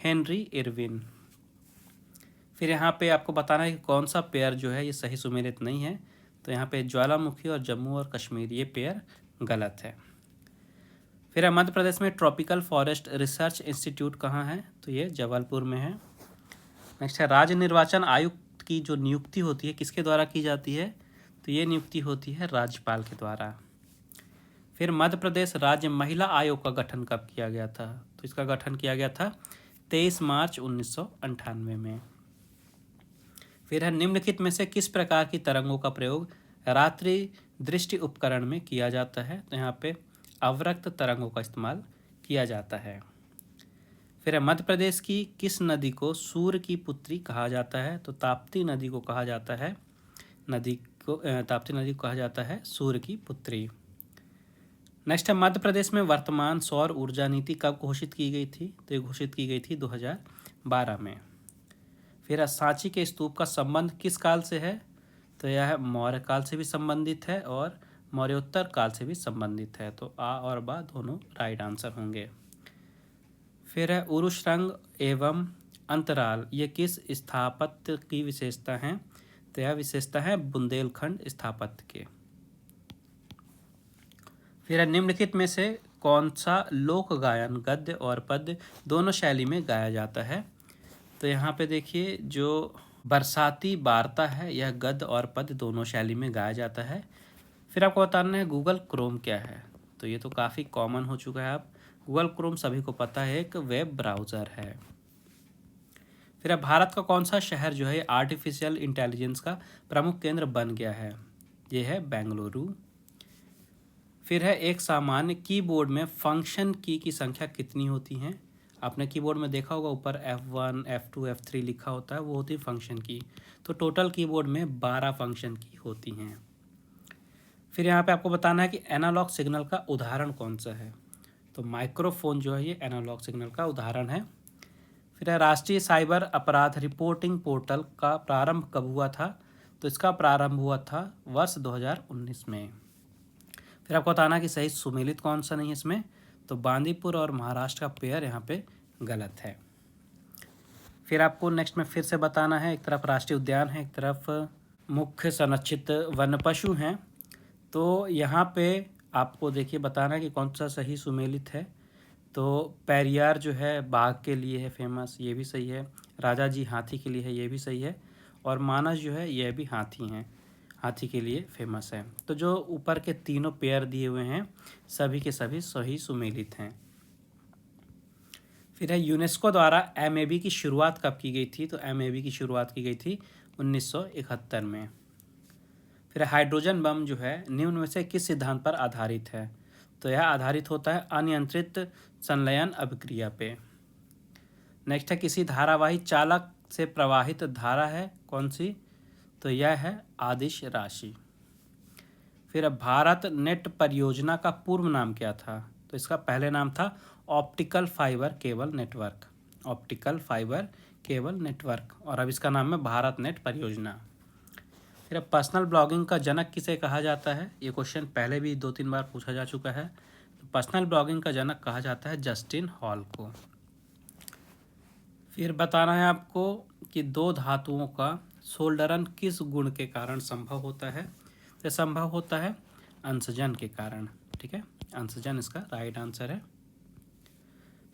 हेनरी इरविन। फिर यहाँ पे आपको बताना है कि कौन सा पेयर जो है ये सही सुमेलित नहीं है। तो यहाँ पे ज्वालामुखी और जम्मू और कश्मीर ये पेयर गलत है। फिर मध्य प्रदेश में ट्रॉपिकल फॉरेस्ट रिसर्च इंस्टीट्यूट कहाँ है? तो ये जबलपुर में है। नेक्स्ट है, राज्य निर्वाचन आयुक्त की जो नियुक्ति होती है किसके द्वारा की जाती है? तो ये नियुक्ति होती है राज्यपाल के द्वारा। फिर मध्य प्रदेश राज्य महिला आयोग का गठन कब किया गया था? तो इसका गठन किया गया था 23 मार्च 1998 में। फिर है, निम्नलिखित में से किस प्रकार की तरंगों का प्रयोग रात्रि दृष्टि उपकरण में किया जाता है? तो यहाँ पे अवरक्त तरंगों का इस्तेमाल किया जाता है। फिर मध्य प्रदेश की किस नदी को सूर्य की पुत्री कहा जाता है? तो ताप्ती नदी को कहा जाता है ताप्ती नदी को कहा जाता है सूर्य की पुत्री। नेक्स्ट है, मध्य प्रदेश में वर्तमान सौर ऊर्जा नीति कब घोषित की गई थी? तो ये घोषित की गई थी 2012 में। फिर सांची के स्तूप का संबंध किस काल से है? तो यह मौर्य काल से भी संबंधित है और मौर्योत्तर काल से भी संबंधित है। तो आ और बा दोनों राइट आंसर होंगे। फिर है, उरुश्रंग एवं अंतराल ये किस स्थापत्य की विशेषता हैं? तो यह विशेषता है बुंदेलखंड स्थापत्य के। फिर निम्नलिखित में से कौन सा लोक गायन गद्य और पद्य दोनों शैली में गाया जाता है? तो यहाँ पे देखिए जो बरसाती वार्ता है यह गद्य और पद्य दोनों शैली में गाया जाता है। फिर आपको बताना है गूगल क्रोम क्या है। तो ये तो काफ़ी कॉमन हो चुका है, आप गूगल क्रोम सभी को पता है एक वेब ब्राउज़र है। फिर अब भारत का कौन सा शहर जो है आर्टिफिशियल इंटेलिजेंस का प्रमुख केंद्र बन गया है? ये है बेंगलुरु। फिर है, एक सामान्य कीबोर्ड में फंक्शन की संख्या कितनी होती है? आपने कीबोर्ड में देखा होगा ऊपर F1 F2 F3 लिखा होता है, वो होती है फंक्शन की। तो टोटल कीबोर्ड में 12 फंक्शन की होती हैं। फिर यहाँ पे आपको बताना है कि एनालॉग सिग्नल का उदाहरण कौन सा है। तो माइक्रोफोन जो है ये एनालॉग सिग्नल का उदाहरण है। फिर है राष्ट्रीय साइबर अपराध रिपोर्टिंग पोर्टल का प्रारंभ कब हुआ था। तो इसका प्रारंभ हुआ था वर्ष 2019 में। फिर आपको बताना कि सही सुमेलित कौन सा नहीं है इसमें। तो बांदीपुर और महाराष्ट्र का पेयर यहाँ पे गलत है। फिर आपको नेक्स्ट में फिर से बताना है, एक तरफ राष्ट्रीय उद्यान है, एक तरफ मुख्य संरक्षित वन्य पशु हैं। तो यहाँ पे आपको देखिए बताना है कि कौन सा सही सुमेलित है। तो पेरियार जो है बाघ के लिए है फेमस, ये भी सही है। राजा जी हाथी के लिए है, ये भी सही है। और मानस जो है ये भी हाथी के लिए फेमस है। तो जो ऊपर के तीनों पेयर दिए हुए हैं सभी के सभी सही सुमेलित हैं। फिर है यूनेस्को द्वारा MAB की शुरुआत कब की गई थी। तो MAB की शुरुआत की गई थी 1971 में। फिर हाइड्रोजन बम जो है निम्न में से किस सिद्धांत पर आधारित है। तो यह आधारित होता है अनियंत्रित संलयन अभिक्रिया पे। नेक्स्ट है किसी धारावाही चालक से प्रवाहित धारा है कौन सी। तो यह है आदिश राशि। फिर भारत नेट परियोजना का पूर्व नाम क्या था। तो इसका पहले नाम था optical fibre cable network, optical fibre cable network, और अब इसका नाम है भारत नेट परियोजना। फिर अब पर्सनल ब्लॉगिंग का जनक किसे कहा जाता है। ये क्वेश्चन पहले भी 2-3 बार पूछा जा चुका है। तो पर्सनल ब्लॉगिंग का जनक कहा जाता है जस्टिन हॉल को। फिर बताना है आपको कि दो धातुओं का सोल्डरन किस गुण के कारण संभव होता है। तो संभव होता है अंशजन के कारण। ठीक है, अंशजन इसका राइट आंसर है।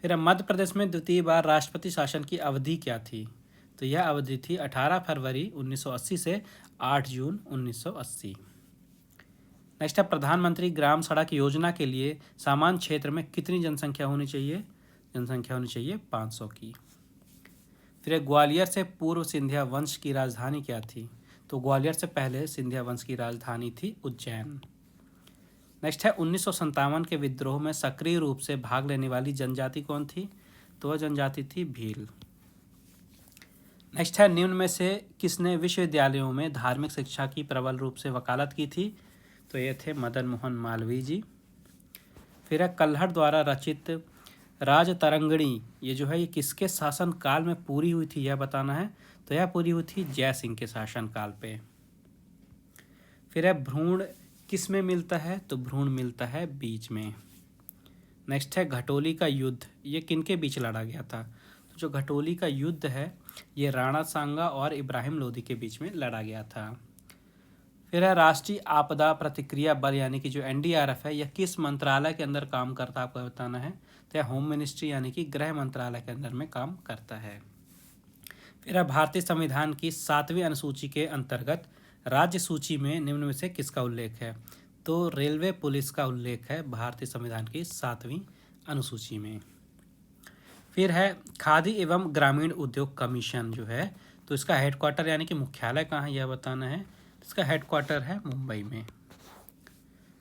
फिर मध्य प्रदेश में द्वितीय बार राष्ट्रपति शासन की अवधि क्या थी। तो यह अवधि थी 18 फरवरी 1980 से 8 जून 1980। नेक्स्ट है प्रधानमंत्री ग्राम सड़क योजना के लिए सामान्य क्षेत्र में कितनी जनसंख्या होनी चाहिए। जनसंख्या होनी चाहिए 500 की। फिर ग्वालियर से पूर्व सिंधिया वंश की राजधानी क्या थी। तो ग्वालियर से पहले सिंधिया वंश की राजधानी थी उज्जैन। नेक्स्ट है 1957 के विद्रोह में सक्रिय रूप से भाग लेने वाली जनजाति कौन थी। तो वह जनजाति थी भील। नेक्स्ट है निम्न में से किसने विश्वविद्यालयों में धार्मिक शिक्षा की प्रबल रूप से वकालत की थी। तो ये थे मदन मोहन मालवीय जी। फिर है कल्हड़ द्वारा रचित राजतरंगिणी, ये जो है ये किसके शासन काल में पूरी हुई थी यह बताना है। तो यह पूरी हुई थी जय सिंह के शासन काल पे। फिर है भ्रूण किस में मिलता है। तो भ्रूण मिलता है बीज में। नेक्स्ट है घटोली का युद्ध, ये किनके बीच लड़ा गया था। तो जो घटोली का युद्ध है ये राणा सांगा और इब्राहिम लोदी के बीच में लड़ा गया था। फिर है राष्ट्रीय आपदा प्रतिक्रिया बल यानी कि जो NDRF है यह किस मंत्रालय के अंदर काम करता है आपको बताना है। तो यह होम मिनिस्ट्री यानी कि गृह मंत्रालय के अंदर में काम करता है। फिर है भारतीय संविधान की 7वीं अनुसूची के अंतर्गत राज्य सूची में निम्न में से किसका उल्लेख है। तो रेलवे पुलिस का उल्लेख है भारतीय संविधान की 7वीं अनुसूची में। फिर है खादी एवं ग्रामीण उद्योग कमीशन जो है तो इसका हेडक्वार्टर यानी कि मुख्यालय कहाँ है यह बताना है। इसका हेडक्वार्टर है मुंबई में।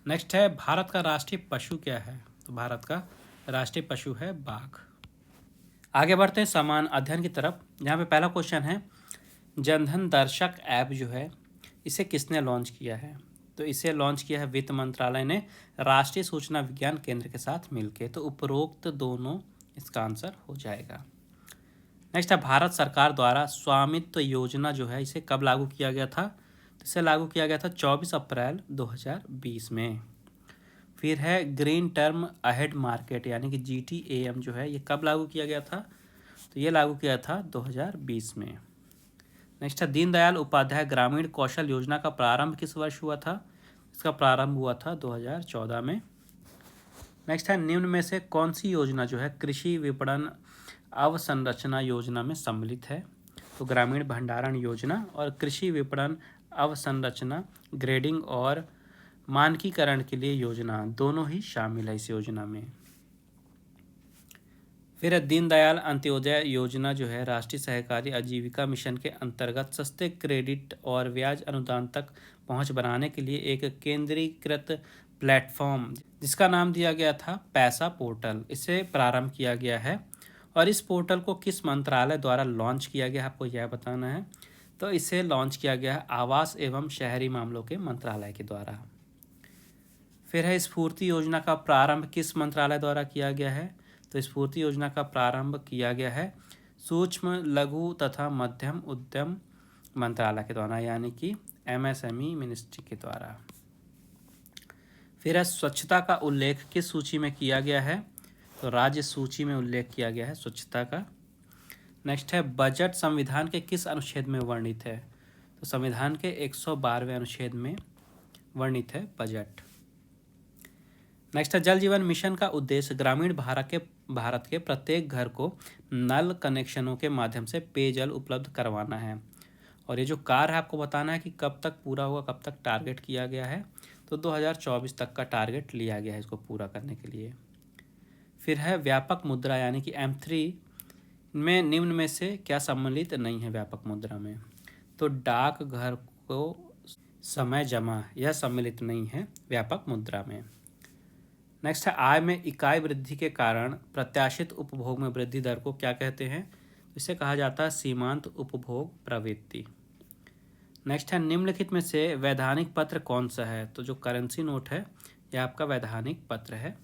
नेक्स्ट है भारत का राष्ट्रीय पशु क्या है। तो भारत का राष्ट्रीय पशु है बाघ। आगे बढ़ते हैं समान अध्ययन की तरफ, जहाँ पे पहला क्वेश्चन है जनधन दर्शक ऐप जो है इसे किसने लॉन्च किया है। तो इसे लॉन्च किया है वित्त मंत्रालय ने राष्ट्रीय सूचना विज्ञान केंद्र के साथ मिलकर। तो उपरोक्त दोनों इसका आंसर हो जाएगा। नेक्स्ट है भारत सरकार द्वारा स्वामित्व योजना जो है इसे कब लागू किया गया था। इसे लागू किया गया था 24 अप्रैल 2020 में। फिर है ग्रीन टर्म अहेड मार्केट यानी कि GTAM जो है ये कब लागू किया गया था। तो ये लागू किया था 2020 में। नेक्स्ट है दीनदयाल उपाध्याय ग्रामीण कौशल योजना का प्रारंभ किस वर्ष हुआ था। इसका प्रारंभ हुआ था 2014 में। नेक्स्ट है निम्न में से कौन सी योजना जो है कृषि विपणन अवसंरचना योजना में सम्मिलित है। तो ग्रामीण भंडारण योजना और कृषि विपणन अवसंरचना ग्रेडिंग और मानकीकरण के लिए योजना दोनों ही शामिल है इस योजना में। फिर दीनदयाल अंत्योदय योजना जो है राष्ट्रीय सहकारी आजीविका मिशन के अंतर्गत सस्ते क्रेडिट और ब्याज अनुदान तक पहुंच बनाने के लिए एक केंद्रीकृत प्लेटफॉर्म जिसका नाम दिया गया था पैसा पोर्टल, इसे प्रारंभ किया गया है और इस पोर्टल को किस मंत्रालय द्वारा लॉन्च किया गया आपको यह बताना है। तो इसे लॉन्च किया गया है आवास एवं शहरी मामलों के मंत्रालय के द्वारा। फिर है स्फूर्ति योजना का प्रारंभ किस मंत्रालय द्वारा किया गया है। तो स्फूर्ति योजना का प्रारंभ किया गया है सूक्ष्म लघु तथा मध्यम उद्यम मंत्रालय के द्वारा, यानी कि MSME मिनिस्ट्री के द्वारा। फिर है स्वच्छता का उल्लेख किस सूची में किया गया है। तो राज्य सूची में उल्लेख किया गया है स्वच्छता का। नेक्स्ट है बजट संविधान के किस अनुच्छेद में वर्णित है। तो संविधान के 112वें अनुच्छेद में वर्णित है बजट। नेक्स्ट है जल जीवन मिशन का उद्देश्य ग्रामीण भारत के प्रत्येक घर को नल कनेक्शनों के माध्यम से पेयजल उपलब्ध करवाना है। और ये जो कार्य है आपको बताना है कि कब तक पूरा होगा, कब तक टारगेट किया गया है। तो 2024 तक का टारगेट लिया गया है इसको पूरा करने के लिए। फिर है व्यापक मुद्रा यानी कि M3 में निम्न में से क्या सम्मिलित नहीं है व्यापक मुद्रा में। तो डाक घर को समय जमा यह सम्मिलित नहीं है व्यापक मुद्रा में। नेक्स्ट है आय में इकाई वृद्धि के कारण प्रत्याशित उपभोग में वृद्धि दर को क्या कहते हैं। इसे कहा जाता है सीमांत उपभोग प्रवृत्ति। नेक्स्ट है निम्नलिखित में से वैधानिक पत्र कौन सा है। तो जो करेंसी नोट है यह आपका वैधानिक पत्र है।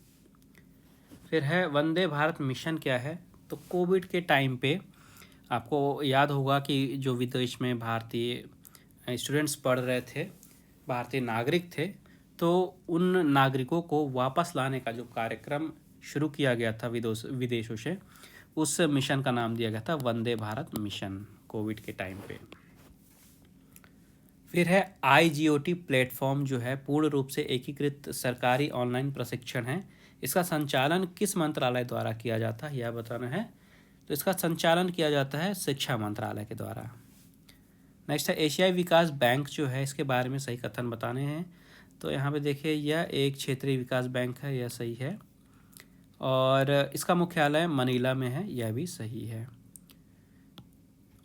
फिर है वंदे भारत मिशन क्या है। तो कोविड के टाइम पे आपको याद होगा कि जो विदेश में भारतीय स्टूडेंट्स पढ़ रहे थे, भारतीय नागरिक थे, तो उन नागरिकों को वापस लाने का जो कार्यक्रम शुरू किया गया था विदेशों से, उस मिशन का नाम दिया गया था वंदे भारत मिशन कोविड के टाइम पे। फिर है IGOT प्लेटफॉर्म जो है पूर्ण रूप से एकीकृत सरकारी ऑनलाइन प्रशिक्षण है। इसका संचालन किस मंत्रालय द्वारा किया जाता है यह बताना है। तो इसका संचालन किया जाता है शिक्षा मंत्रालय के द्वारा। नेक्स्ट है एशियाई विकास बैंक जो है इसके बारे में सही कथन बताने हैं। तो यहाँ पे देखिए यह एक क्षेत्रीय विकास बैंक है, यह सही है। और इसका मुख्यालय मनीला में है, यह भी सही है।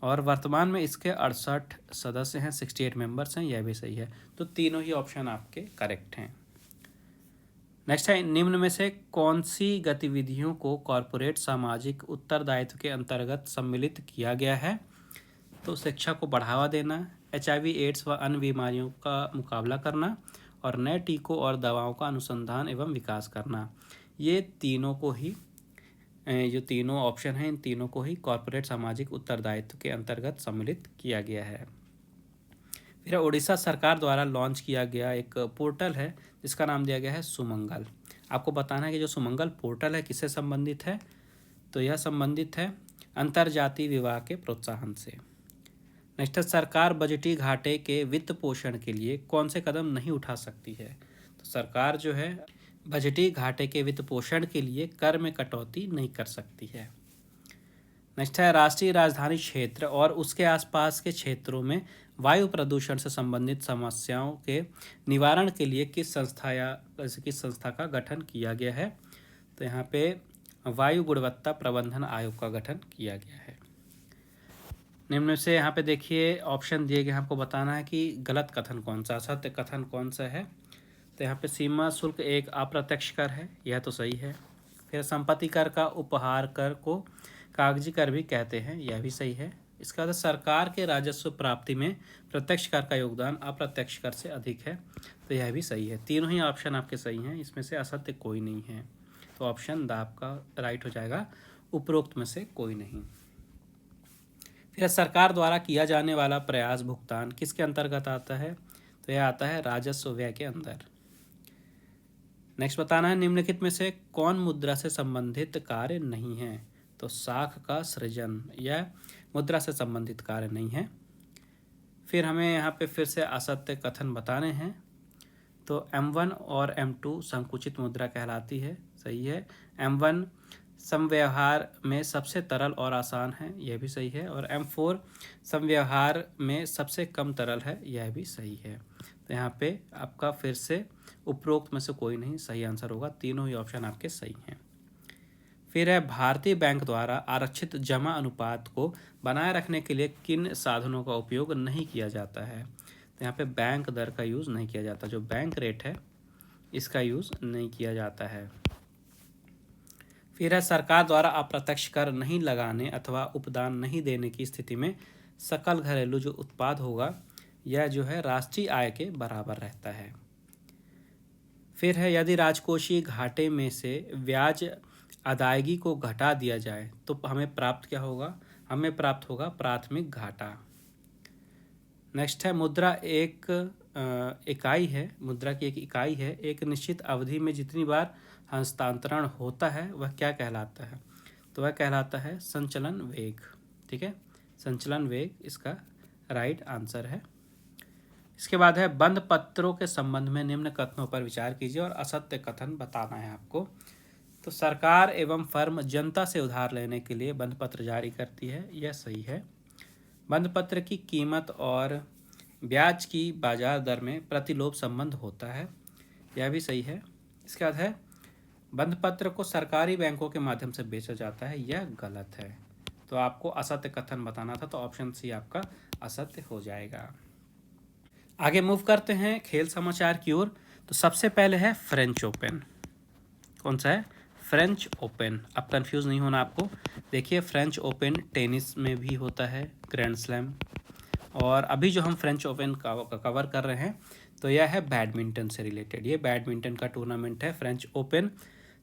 और वर्तमान में इसके 68 सदस्य हैं, 68 मेंबर्स हैं, यह भी सही है। तो तीनों ही ऑप्शन आपके करेक्ट हैं। नेक्स्ट है निम्न में से कौन सी गतिविधियों को कॉरपोरेट सामाजिक उत्तरदायित्व के अंतर्गत सम्मिलित किया गया है। तो शिक्षा को बढ़ावा देना, HIV एड्स व अन्य बीमारियों का मुकाबला करना और नए टीकों और दवाओं का अनुसंधान एवं विकास करना। ये तीनों को ही जो तीनों ऑप्शन हैं इन तीनों को ही कॉरपोरेट सामाजिक उत्तरदायित्व के अंतर्गत सम्मिलित किया गया है। फिर उड़ीसा सरकार द्वारा लॉन्च किया गया एक पोर्टल है जिसका नाम दिया गया है सुमंगल। आपको बताना है कि जो सुमंगल पोर्टल है किससे संबंधित है। तो यह संबंधित है अंतर्जातीय विवाह के प्रोत्साहन से। नेक्स्ट है सरकार बजटीय घाटे के वित्त पोषण के लिए कौन से कदम नहीं उठा सकती है। तो सरकार जो है बजटीय घाटे के वित्त पोषण के लिए कर में कटौती नहीं कर सकती है। नेक्स्ट है राष्ट्रीय राजधानी क्षेत्र और उसके आसपास के क्षेत्रों में वायु प्रदूषण से संबंधित समस्याओं के निवारण के लिए किस संस्था का गठन किया गया है। तो यहाँ पे वायु गुणवत्ता प्रबंधन आयोग का गठन किया गया है। निम्न से यहाँ पे देखिए ऑप्शन दिए गए, आपको बताना है कि गलत कथन कौन सा, सत्य कथन कौन सा है। तो यहाँ पे सीमा शुल्क एक अप्रत्यक्ष कर है, यह तो सही है। फिर संपत्ति कर का उपहार कर को कागजी कर भी कहते हैं, यह भी सही है। इसका बाद सरकार के राजस्व प्राप्ति में प्रत्यक्ष कर का योगदान अप्रत्यक्ष कर से अधिक है, तो यह भी सही है। तीनों ही ऑप्शन आपके सही हैं, इसमें से असत्य कोई नहीं है। तो ऑप्शन द आपका राइट हो जाएगा, उपरोक्त में से कोई नहीं। फिर सरकार द्वारा किया जाने वाला प्रयास भुगतान किसके अंतर्गत आता है। तो यह आता है राजस्व व्यय के अंदर। नेक्स्ट बताना है निम्नलिखित में से कौन मुद्रा से संबंधित कार्य नहीं है। तो साख का सृजन यह मुद्रा से संबंधित कार्य नहीं है। फिर हमें यहाँ पे फिर से असत्य कथन बताने हैं। तो M1 और M2 संकुचित मुद्रा कहलाती है, सही है। M1 समव्यवहार में सबसे तरल और आसान है, यह भी सही है। और M4 समव्यवहार में सबसे कम तरल है, यह भी सही है। तो यहाँ पे आपका फिर से उपरोक्त में से कोई नहीं सही आंसर होगा, तीनों ही ऑप्शन आपके सही हैं। फिर है भारतीय बैंक द्वारा आरक्षित जमा अनुपात को बनाए रखने के लिए किन साधनों का उपयोग नहीं किया जाता है। तो यहाँ पे बैंक दर का यूज़ नहीं किया जाता, जो बैंक रेट है इसका यूज़ नहीं किया जाता है। फिर है सरकार द्वारा अप्रत्यक्ष कर नहीं लगाने अथवा उपदान नहीं देने की स्थिति में सकल घरेलू जो उत्पाद होगा यह जो है राष्ट्रीय आय के बराबर रहता है। फिर है यदि राजकोषीय घाटे में से ब्याज अदायगी को घटा दिया जाए तो हमें प्राप्त क्या होगा, हमें प्राप्त होगा प्राथमिक घाटा। नेक्स्ट है मुद्रा एक इकाई है, मुद्रा की एक इकाई है, एक निश्चित अवधि में जितनी बार हस्तांतरण होता है वह क्या कहलाता है, तो वह कहलाता है संचलन वेग। ठीक है, संचलन वेग इसका राइट आंसर है। इसके बाद है बंद पत्रों के संबंध में निम्न कथनों पर विचार कीजिए और असत्य कथन बताना है आपको। तो सरकार एवं फर्म जनता से उधार लेने के लिए बंद पत्र जारी करती है, यह सही है। बंद पत्र की कीमत और ब्याज की बाजार दर में प्रतिलोभ संबंध होता है, यह भी सही है। इसके बाद है बंद पत्र को सरकारी बैंकों के माध्यम से बेचा जाता है, यह गलत है। तो आपको असत्य कथन बताना था, तो ऑप्शन सी आपका असत्य हो जाएगा। आगे मूव करते हैं खेल समाचार की ओर। तो सबसे पहले है फ्रेंच ओपन। कौन सा है? French open. अब कंफ्यूज नहीं होना आपको। देखिए फ्रेंच ओपन टेनिस में भी होता है, ग्रैंड स्लैम, और अभी जो हम फ्रेंच ओपन का कवर कर रहे हैं तो यह है बैडमिंटन से रिलेटेड। ये बैडमिंटन का टूर्नामेंट है फ्रेंच ओपन।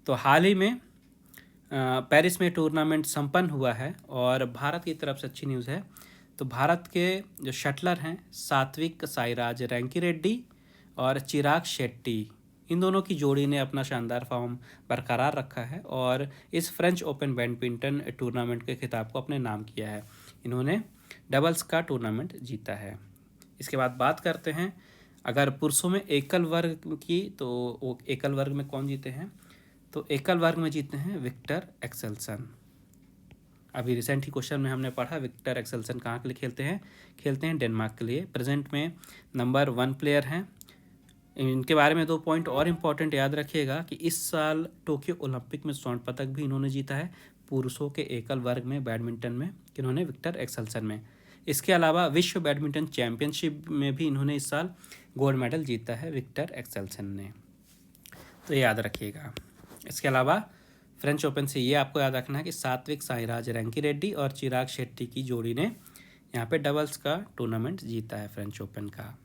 तो हाल ही में पेरिस में टूर्नामेंट संपन्न हुआ है और भारत की तरफ से अच्छी न्यूज़ है। तो भारत के जो शटलर हैं सात्विक साईराज रैंकीरेड्डी और चिराग शेट्टी, इन दोनों की जोड़ी ने अपना शानदार फॉर्म बरकरार रखा है और इस फ्रेंच ओपन बैडमिंटन टूर्नामेंट के खिताब को अपने नाम किया है। इन्होंने डबल्स का टूर्नामेंट जीता है। इसके बाद बात करते हैं अगर पुरुषों में एकल वर्ग की, तो वो एकल वर्ग में कौन जीते हैं? तो एकल वर्ग में जीते हैं विक्टर एक्सेल्सन। अभी रिसेंट ही क्वेश्चन में हमने पढ़ा विक्टर एक्सेल्सन कहाँ के लिए खेलते हैं डेनमार्क के लिए। प्रेजेंट में नंबर 1 प्लेयर हैं। इनके बारे में 2 पॉइंट और इम्पॉर्टेंट याद रखिएगा कि इस साल टोक्यो ओलंपिक में स्वर्ण पदक भी इन्होंने जीता है पुरुषों के एकल वर्ग में बैडमिंटन में, किन्होंने विक्टर एक्सेल्सन में। इसके अलावा विश्व बैडमिंटन चैंपियनशिप में भी इन्होंने इस साल गोल्ड मेडल जीता है विक्टर एक्सेल्सन ने, तो याद रखिएगा। इसके अलावा फ्रेंच ओपन से ये आपको याद रखना है कि सात्विक साईराज रैंकीरेड्डी और चिराग शेट्टी की जोड़ी ने यहाँ पे डबल्स का टूर्नामेंट जीता है फ्रेंच ओपन का।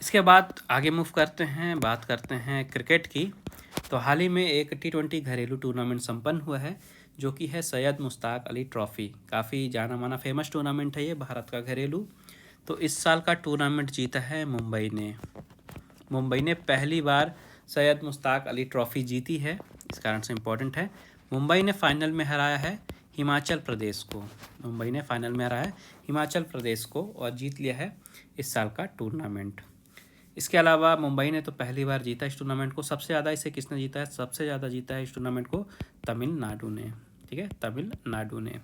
इसके बाद आगे मूव करते हैं, बात करते हैं क्रिकेट की। तो हाल ही में एक T20 घरेलू टूर्नामेंट संपन्न हुआ है जो कि है सैयद मुश्ताक अली ट्रॉफ़ी। काफ़ी जाना माना फेमस टूर्नामेंट है ये भारत का घरेलू। तो इस साल का टूर्नामेंट जीता है मुंबई ने पहली बार सैयद मुश्ताक अली ट्रॉफ़ी जीती है, इस कारण से इम्पोर्टेंट है। मुंबई ने फाइनल में हराया है हिमाचल प्रदेश को, और जीत लिया है इस साल का टूर्नामेंट। इसके अलावा मुंबई ने तो पहली बार जीता इस टूर्नामेंट को। सबसे ज़्यादा इसे किसने जीता है? सबसे ज़्यादा जीता है इस टूर्नामेंट को तमिलनाडु ने। ठीक है, तमिलनाडु ने।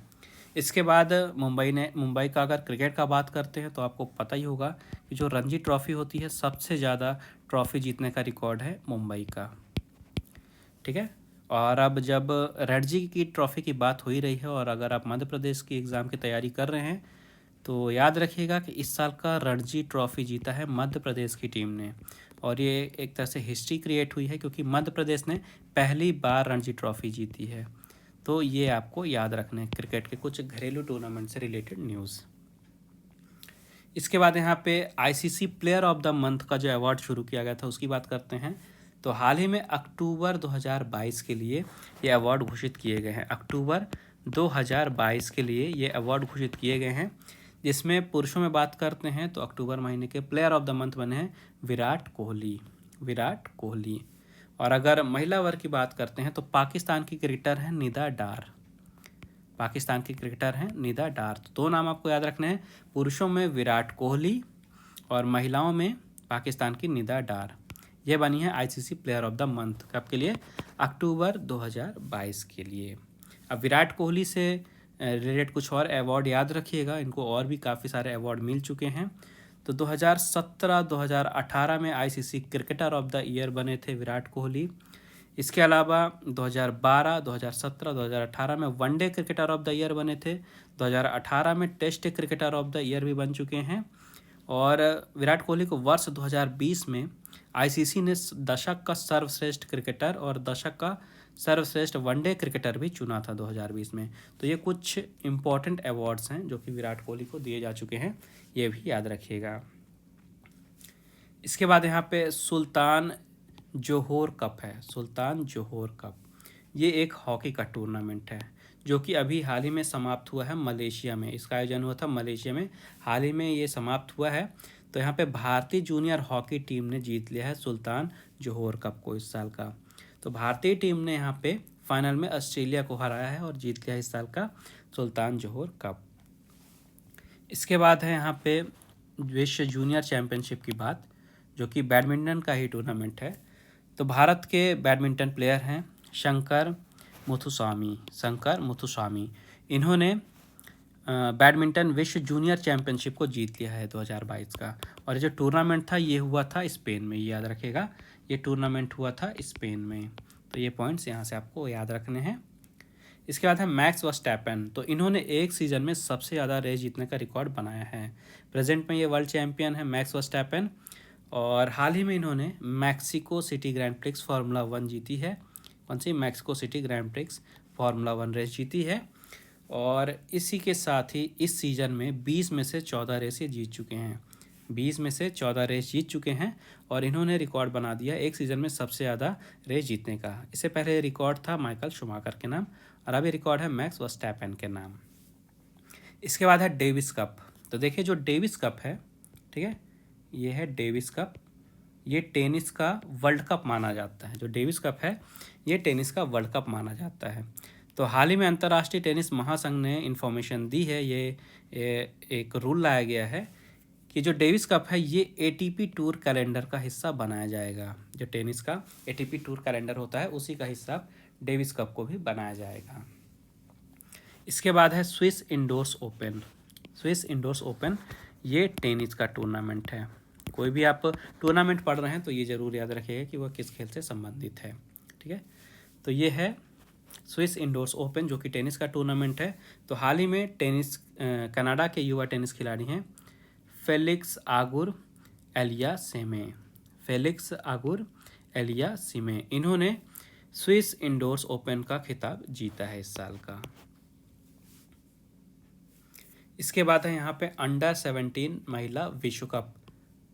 इसके बाद मुंबई का अगर क्रिकेट का बात करते हैं तो आपको पता ही होगा कि जो रणजी ट्रॉफ़ी होती है सबसे ज़्यादा ट्रॉफ़ी जीतने का रिकॉर्ड है मुंबई का। ठीक है, और अब जब रणजी की ट्रॉफ़ी की बात हो ही रही है और अगर आप मध्य प्रदेश की एग्ज़ाम की तैयारी कर रहे हैं तो याद रखिएगा कि इस साल का रणजी ट्रॉफ़ी जीता है मध्य प्रदेश की टीम ने, और ये एक तरह से हिस्ट्री क्रिएट हुई है क्योंकि मध्य प्रदेश ने पहली बार रणजी ट्रॉफ़ी जीती है। तो ये आपको याद रखना है क्रिकेट के कुछ घरेलू टूर्नामेंट से रिलेटेड न्यूज़। इसके बाद यहाँ पे ICC player of the month का जो अवार्ड शुरू किया गया था उसकी बात करते हैं। तो हाल ही में अक्टूबर 2022 के लिए ये अवार्ड घोषित किए गए हैं। अक्टूबर 2022 के लिए ये अवार्ड घोषित किए गए हैं, जिसमें पुरुषों में बात करते हैं तो अक्टूबर महीने के प्लेयर ऑफ द मंथ बने हैं विराट कोहली। और अगर महिला वर्ग की बात करते हैं तो पाकिस्तान की क्रिकेटर हैं निदा डार। तो 2 नाम आपको याद रखने हैं, पुरुषों में विराट कोहली और महिलाओं में पाकिस्तान की निदा डार। ये बनी है ICC player of the month कब के लिए? अक्टूबर 2022 के लिए। अब विराट कोहली से रिलेटेड कुछ और अवार्ड याद रखिएगा, इनको और भी काफ़ी सारे अवार्ड मिल चुके हैं। तो 2017-2018 में ICC cricketer of the year बने थे विराट कोहली। इसके अलावा 2012, 2017, 2018 में one day cricketer of the year बने थे। 2018 में test cricketer of the year भी बन चुके हैं। और विराट कोहली को वर्ष 2020 में ICC ने दशक का सर्वश्रेष्ठ क्रिकेटर और दशक का सर्वश्रेष्ठ वनडे क्रिकेटर भी चुना था 2020 में। तो ये कुछ इम्पोर्टेंट अवार्ड्स हैं जो कि विराट कोहली को दिए जा चुके हैं, ये भी याद रखिएगा। इसके बाद यहाँ पे सुल्तान जोहोर कप है। सुल्तान जोहोर कप ये एक हॉकी का टूर्नामेंट है जो कि अभी हाल ही में समाप्त हुआ है मलेशिया में। इसका आयोजन हुआ था मलेशिया में, हाल ही में ये समाप्त हुआ है। तो यहाँ पे भारतीय जूनियर हॉकी टीम ने जीत लिया है सुल्तान जोहोर कप को इस साल का। तो भारतीय टीम ने यहाँ पे फाइनल में ऑस्ट्रेलिया को हराया है और जीत लिया इस साल का सुल्तान जोहोर कप। इसके बाद है यहाँ पे विश्व जूनियर चैम्पियनशिप की बात, जो कि बैडमिंटन का ही टूर्नामेंट है। तो भारत के बैडमिंटन प्लेयर हैं शंकर मुथुस्वामी। इन्होंने बैडमिंटन विश्व जूनियर चैम्पियनशिप को जीत लिया है 2022 का। और जो टूर्नामेंट था ये हुआ था स्पेन में, याद रखेगा, ये टूर्नामेंट हुआ था स्पेन में। तो ये पॉइंट्स यहाँ से आपको याद रखने हैं। इसके बाद है मैक्स वर्स्टैपेन। तो इन्होंने एक सीज़न में सबसे ज़्यादा रेस जीतने का रिकॉर्ड बनाया है। प्रेजेंट में ये वर्ल्ड चैम्पियन है मैक्स वर्स्टैपेन, और हाल ही में इन्होंने Mexico City Grand prix formula 1 जीती है। कौन सी? Mexico City Grand prix formula 1 race जीती है। और इसी के साथ ही इस सीज़न में 20 में से 14 रेस ये जीत चुके हैं। 20 में से 14 रेस जीत चुके हैं और इन्होंने रिकॉर्ड बना दिया एक सीज़न में सबसे ज़्यादा रेस जीतने का। इससे पहले रिकॉर्ड था माइकल शूमाकर के नाम, और अभी रिकॉर्ड है मैक्स वर्स्टैपेन के नाम। इसके बाद है डेविस कप। तो देखिए जो डेविस कप है, ठीक है, ये है डेविस कप। ये टेनिस का वर्ल्ड कप माना जाता है। जो डेविस कप है ये टेनिस का वर्ल्ड कप माना जाता है। तो हाल ही में अंतर्राष्ट्रीय टेनिस महासंघ ने इन्फॉर्मेशन दी है, ये एक रूल लाया गया है कि जो डेविस कप है ये एटीपी टूर कैलेंडर का हिस्सा बनाया जाएगा। जो टेनिस का एटीपी टूर कैलेंडर होता है उसी का हिस्सा डेविस कप को भी बनाया जाएगा। इसके बाद है Swiss indoors open. Swiss indoors open ये टेनिस का टूर्नामेंट है। कोई भी आप टूर्नामेंट पढ़ रहे हैं तो ये ज़रूर याद रखिएगा कि वह किस खेल से संबंधित है, ठीक है। तो ये है स्विस इंडोर्स ओपन जो कि टेनिस का टूर्नामेंट है। तो हाल ही में टेनिस कनाडा के युवा टेनिस खिलाड़ी हैं फेलिक्स आगुर एलियासीमे। इन्होंने स्विस इंडोर्स ओपन का खिताब जीता है इस साल का। इसके बाद है यहाँ पे अंडर 17 महिला विश्व कप,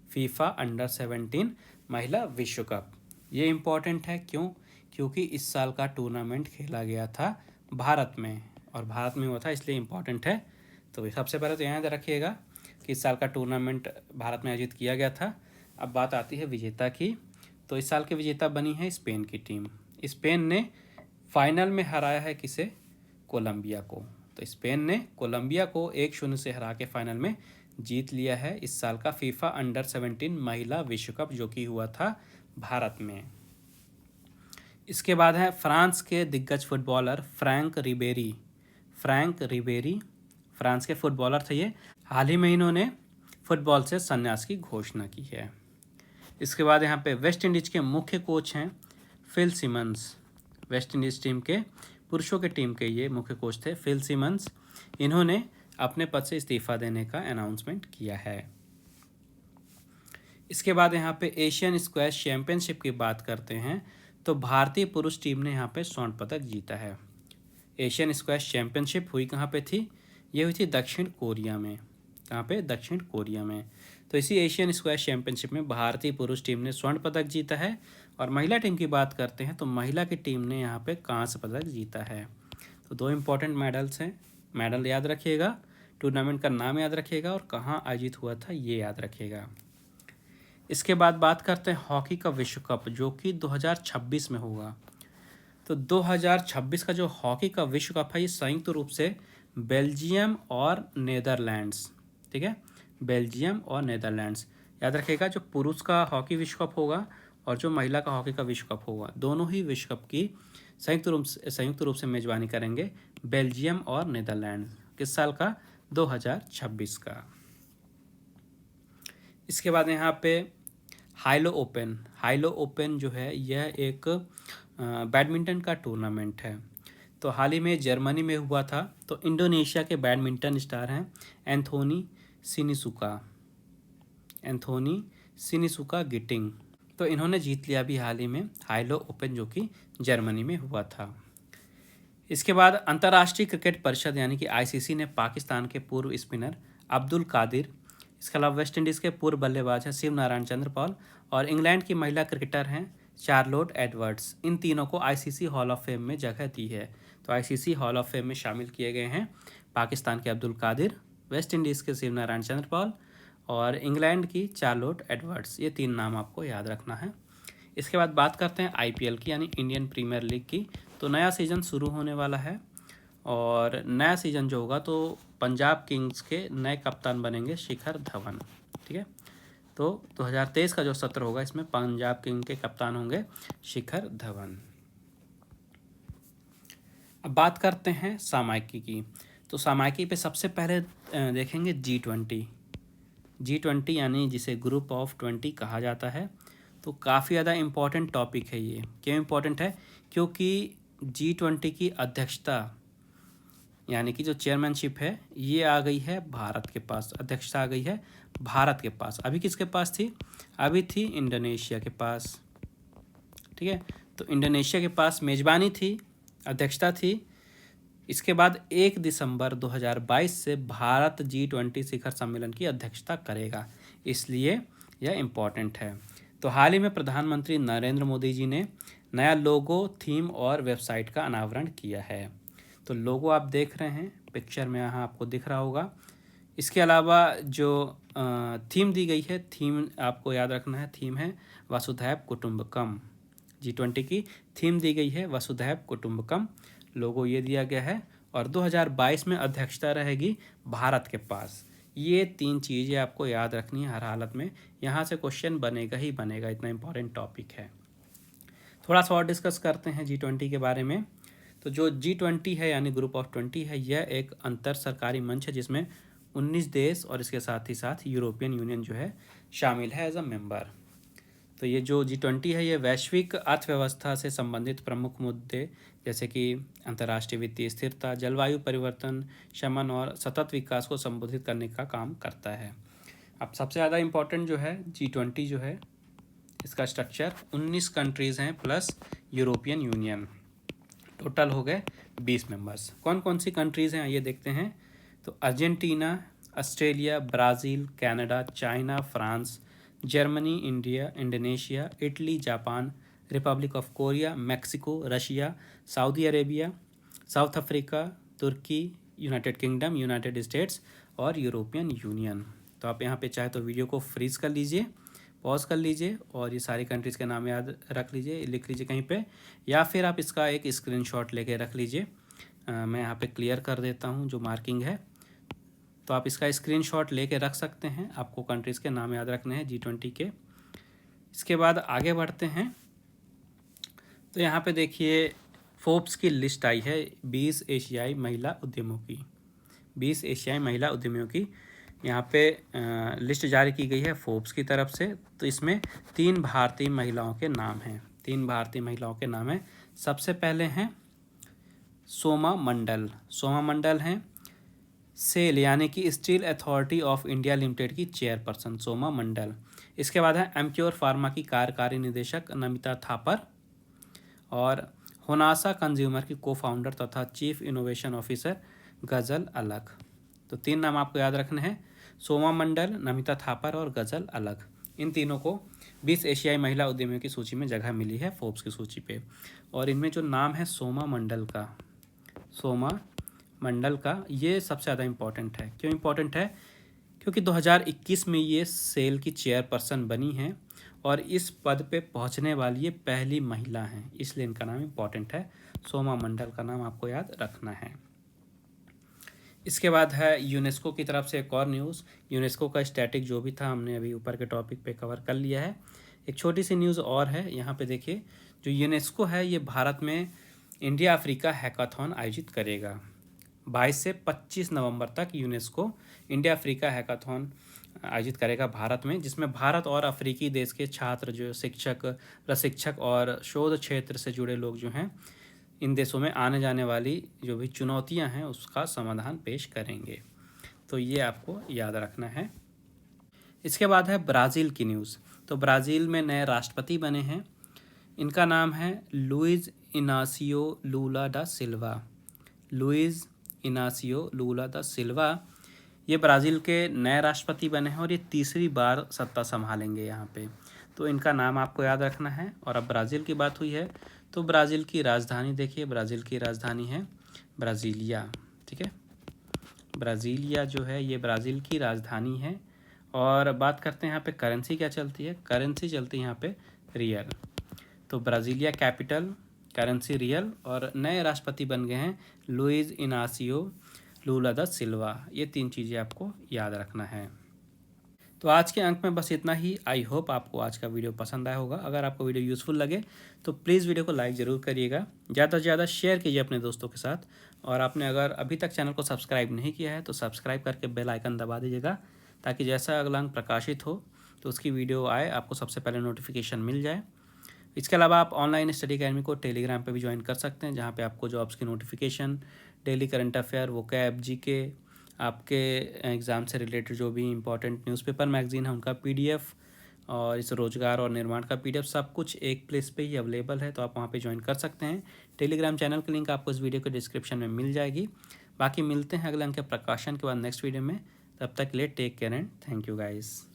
फीफा अंडर 17 महिला विश्व कप। ये इम्पॉर्टेंट है, क्यों? क्योंकि इस साल का टूर्नामेंट खेला गया था भारत में, और भारत में हुआ था इसलिए इम्पॉर्टेंट है। तो सबसे पहले तो यहाँ रखिएगा कि इस साल का टूर्नामेंट भारत में आयोजित किया गया था। अब बात आती है विजेता की। तो इस साल के विजेता बनी है स्पेन की टीम। स्पेन ने फाइनल में हराया है किसे? कोलंबिया को। तो स्पेन ने कोलंबिया को 1-0 से हरा के फाइनल में जीत लिया है इस साल का फीफा अंडर 17 महिला विश्व कप, जो कि हुआ था भारत में। इसके बाद है फ्रांस के दिग्गज फुटबॉलर फ्रैंक रिबेरी। फ्रांस के फुटबॉलर थे ये। हाल ही में इन्होंने फुटबॉल से संन्यास की घोषणा की है। इसके बाद यहाँ पे वेस्ट इंडीज के मुख्य कोच हैं Phil Simmons. West Indies team के पुरुषों के टीम के ये मुख्य कोच थे फिल सिमंस। इन्होंने अपने पद से इस्तीफा देने का अनाउंसमेंट किया है। इसके बाद यहाँ पे एशियन स्क्वैश चैंपियनशिप की बात करते हैं। तो भारतीय पुरुष टीम ने यहाँ पे स्वर्ण पदक जीता है। एशियन स्क्वैश चैंपियनशिप हुई कहाँ पे थी? ये हुई थी दक्षिण कोरिया में। कहाँ पे? दक्षिण कोरिया में। तो इसी एशियन स्क्वैश चैंपियनशिप में भारतीय पुरुष टीम ने स्वर्ण पदक जीता है। और महिला टीम की बात करते हैं तो महिला की टीम ने यहाँ पे कांस्य पदक जीता है। तो 2 इम्पॉर्टेंट मेडल्स हैं। मेडल याद रखिएगा, टूर्नामेंट का नाम याद रखिएगा और कहाँ आयोजित हुआ था ये याद रखिएगा। इसके बाद बात करते हैं हॉकी का विश्व कप, जो कि 2026 में होगा। तो 2026 का जो हॉकी का विश्व कप है ये संयुक्त रूप से बेल्जियम और नेदरलैंड्स, ठीक है, बेल्जियम और नेदरलैंड्स याद रखिएगा। जो पुरुष का हॉकी विश्व कप होगा और जो महिला का हॉकी का विश्व कप होगा, दोनों ही विश्व कप की संयुक्त रूप से मेजबानी करेंगे बेल्जियम और नेदरलैंड। किस साल का? 2026 का। इसके बाद यहाँ पे हाइलो ओपन जो है यह एक बैडमिंटन का टूर्नामेंट है। तो हाल ही में जर्मनी में हुआ था। तो इंडोनेशिया के बैडमिंटन स्टार हैं एंथोनी सिनिसुका गिटिंग। तो इन्होंने जीत लिया भी हाल ही में हाइलो ओपन, जो कि जर्मनी में हुआ था। इसके बाद अंतर्राष्ट्रीय क्रिकेट परिषद यानी कि आईसीसी ने पाकिस्तान के पूर्व स्पिनर अब्दुल कादिर, इसके अलावा वेस्ट इंडीज़ के पूर्व बल्लेबाज हैं शिव नारायण चंद्र पॉल, और इंग्लैंड की महिला क्रिकेटर हैं चार्लोट एडवर्ड्स, इन तीनों को आईसीसी हॉल ऑफ फेम में जगह दी है। तो आईसीसी हॉल ऑफ फेम में शामिल किए गए हैं पाकिस्तान के अब्दुल कादिर, वेस्ट इंडीज़ के शिव नारायण चंद्र पॉल और इंग्लैंड की चार्लोट एडवर्ड्स। ये 3 नाम आपको याद रखना है। इसके बाद बात करते हैं आईपीएल की यानी इंडियन प्रीमियर लीग की। तो नया सीज़न शुरू होने वाला है और नया सीज़न जो होगा तो पंजाब किंग्स के नए कप्तान बनेंगे शिखर धवन। ठीक है, तो 2023 का जो सत्र होगा इसमें पंजाब किंग के कप्तान होंगे शिखर धवन। अब बात करते हैं सामायिकी की। तो सामायिकी पे सबसे पहले देखेंगे G20 यानी जिसे ग्रुप ऑफ 20 कहा जाता है। तो काफ़ी ज़्यादा इम्पॉर्टेंट टॉपिक है ये। क्यों इम्पॉर्टेंट है? क्योंकि G20 की अध्यक्षता यानी कि जो चेयरमैनशिप है ये आ गई है भारत के पास, अध्यक्षता आ गई है भारत के पास। अभी किसके पास थी? अभी थी इंडोनेशिया के पास। ठीक है, तो इंडोनेशिया के पास मेज़बानी थी, अध्यक्षता थी। इसके बाद 1 दिसंबर 2022 से भारत G20 शिखर सम्मेलन की अध्यक्षता करेगा, इसलिए यह इम्पॉर्टेंट है। तो हाल ही में प्रधानमंत्री नरेंद्र मोदी जी ने नया लोगो, थीम और वेबसाइट का अनावरण किया है। तो लोगो आप देख रहे हैं पिक्चर में, यहाँ आपको दिख रहा होगा। इसके अलावा जो थीम दी गई है, थीम आपको याद रखना है, थीम है वसुधैव कुटुंबकम। G20 की थीम दी गई है वसुधैव कुटुंबकम, लोगो ये दिया गया है और 2022 में अध्यक्षता रहेगी भारत के पास। ये 3 चीज़ें आपको याद रखनी है हर हालत में, यहाँ से क्वेश्चन बनेगा ही बनेगा, इतना इम्पोर्टेंट टॉपिक है। थोड़ा सा और डिस्कस करते हैं G20 के बारे में। तो जो G20 है यानी ग्रुप ऑफ 20 है, यह एक अंतर सरकारी मंच है जिसमें 19 देश और इसके साथ ही साथ यूरोपियन यूनियन जो है शामिल है एज अ मेंबर। तो ये जो G20 है ये वैश्विक अर्थव्यवस्था से संबंधित प्रमुख मुद्दे जैसे कि अंतर्राष्ट्रीय वित्तीय स्थिरता, जलवायु परिवर्तन, शमन और सतत विकास को संबोधित करने का काम करता है। अब सबसे ज़्यादा इम्पोर्टेंट जो है G20 जो है, इसका स्ट्रक्चर 19 कंट्रीज़ हैं प्लस यूरोपियन यूनियन, टोटल हो गए 20 मेंबर्स। कौन कौन सी कंट्रीज़ हैं ये देखते हैं। तो Argentina, Australia, Brazil, Canada, China, France, Germany, India, Indonesia, Italy, Japan, Republic of Korea, Mexico, Russia, Saudi Arabia, South Africa, तुर्की, यूनाइटेड किंगडम, यूनाइटेड स्टेट्स और यूरोपियन यूनियन। तो आप यहाँ पे चाहे तो वीडियो को फ्रीज कर लीजिए, पॉज कर लीजिए और ये सारी कंट्रीज़ के नाम याद रख लीजिए, लिख लीजिए कहीं पे, या फिर आप इसका एक स्क्रीनशॉट लेके रख लीजिए। मैं यहाँ पे क्लियर कर देता हूँ जो मार्किंग है, तो आप इसका स्क्रीनशॉट लेके रख सकते हैं। आपको कंट्रीज़ के नाम याद रखने हैं G20 के। इसके बाद आगे बढ़ते हैं। तो यहाँ पे देखिए फोर्ब्स की लिस्ट आई है 20 एशियाई महिला उद्यमों की, 20 एशियाई महिला उद्यमियों की यहाँ पे लिस्ट जारी की गई है फोर्ब्स की तरफ से। तो इसमें 3 भारतीय महिलाओं के नाम हैं, 3 भारतीय महिलाओं के नाम हैं। सबसे पहले हैं सोमा मंडल, सोमा मंडल हैं सेल यानी कि steel authority of India limited की चेयरपर्सन सोमा मंडल। इसके बाद है एमक्योर फार्मा की कार्यकारी निदेशक नमिता थापर और होनासा कंज्यूमर की को फाउंडर तथा चीफ इनोवेशन ऑफिसर गज़ल अलग। तो 3 नाम आपको याद रखने हैं, सोमा मंडल, नमिता थापर और गज़ल अलग। इन तीनों को 20 एशियाई महिला उद्यमियों की सूची में जगह मिली है फोर्ब्स की सूची पे। और इनमें जो नाम है सोमा मंडल का, सोमा मंडल का, ये सबसे ज़्यादा इम्पॉर्टेंट है। क्यों इम्पॉर्टेंट है? क्योंकि 2021 में ये सेल की चेयरपर्सन बनी हैं और इस पद पे पहुंचने वाली ये पहली महिला हैं, इसलिए इनका नाम इम्पॉर्टेंट है। सोमा मंडल का नाम आपको याद रखना है। इसके बाद है यूनेस्को की तरफ से एक और न्यूज़। यूनेस्को का स्टैटिक जो भी था हमने अभी ऊपर के टॉपिक पे कवर कर लिया है। एक छोटी सी न्यूज़ और है यहाँ पे देखिए, जो यूनेस्को है ये भारत में इंडिया अफ्रीका हैकाथॉन आयोजित करेगा। 22 से 25 नवंबर तक यूनेस्को इंडिया अफ्रीका हैकाथॉन आयोजित करेगा भारत में, जिसमें भारत और अफ्रीकी देश के छात्र, जो शिक्षक, प्रशिक्षक और शोध क्षेत्र से जुड़े लोग जो हैं इन देशों में आने जाने वाली जो भी चुनौतियां हैं उसका समाधान पेश करेंगे। तो ये आपको याद रखना है। इसके बाद है ब्राज़ील की न्यूज़। तो ब्राज़ील में नए राष्ट्रपति बने हैं, इनका नाम है लुइज इनासियो लूला दा सिल्वा। लुइज इनासियो लूला दा सिल्वा ये ब्राज़ील के नए राष्ट्रपति बने हैं और ये तीसरी बार सत्ता संभालेंगे यहाँ पे। तो इनका नाम आपको याद रखना है। और अब ब्राज़ील की बात हुई है तो ब्राज़ील की राजधानी देखिए, ब्राज़ील की राजधानी है ब्राज़ीलिया। ठीक है, ब्राज़ीलिया जो है ये ब्राज़ील की राजधानी है। और बात करते हैं यहाँ पे करेंसी क्या चलती है। करेंसी चलती है यहाँ पे रियल। तो ब्राज़ीलिया कैपिटल, करेंसी रियल, और नए राष्ट्रपति बन गए हैं लुइज इनासियो लूला दा सिल्वा। ये 3 चीज़ें आपको याद रखना है। तो आज के अंक में बस इतना ही। आई होप आपको आज का वीडियो पसंद आया होगा। अगर आपको वीडियो यूज़फुल लगे तो प्लीज़ वीडियो को लाइक ज़रूर करिएगा, ज़्यादा से ज़्यादा शेयर कीजिए अपने दोस्तों के साथ। और आपने अगर अभी तक चैनल को सब्सक्राइब नहीं किया है तो सब्सक्राइब करके बेल आइकन दबा दीजिएगा, ताकि जैसा अगला अंक प्रकाशित हो तो उसकी वीडियो आए आपको सबसे पहले नोटिफिकेशन मिल जाए। इसके अलावा आप ऑनलाइन स्टडी अकेडमी को टेलीग्राम पे भी ज्वाइन कर सकते हैं, जहाँ पे आपको जॉब्स की notification, daily current affair, vocab, GK, आपके एग्ज़ाम से रिलेटेड जो भी इंपॉर्टेंट न्यूज़पेपर मैगजीन है उनका पीडीएफ, और इस रोजगार और निर्माण का पीडीएफ, सब कुछ एक प्लेस पे ही अवेलेबल है। तो आप वहाँ पे ज्वाइन कर सकते हैं। टेलीग्राम चैनल की लिंक आपको इस वीडियो के डिस्क्रिप्शन में मिल जाएगी। बाकी मिलते हैं अगले अंक के प्रकाशन के बाद नेक्स्ट वीडियो में। तब तक के लिए take care and thank you guys.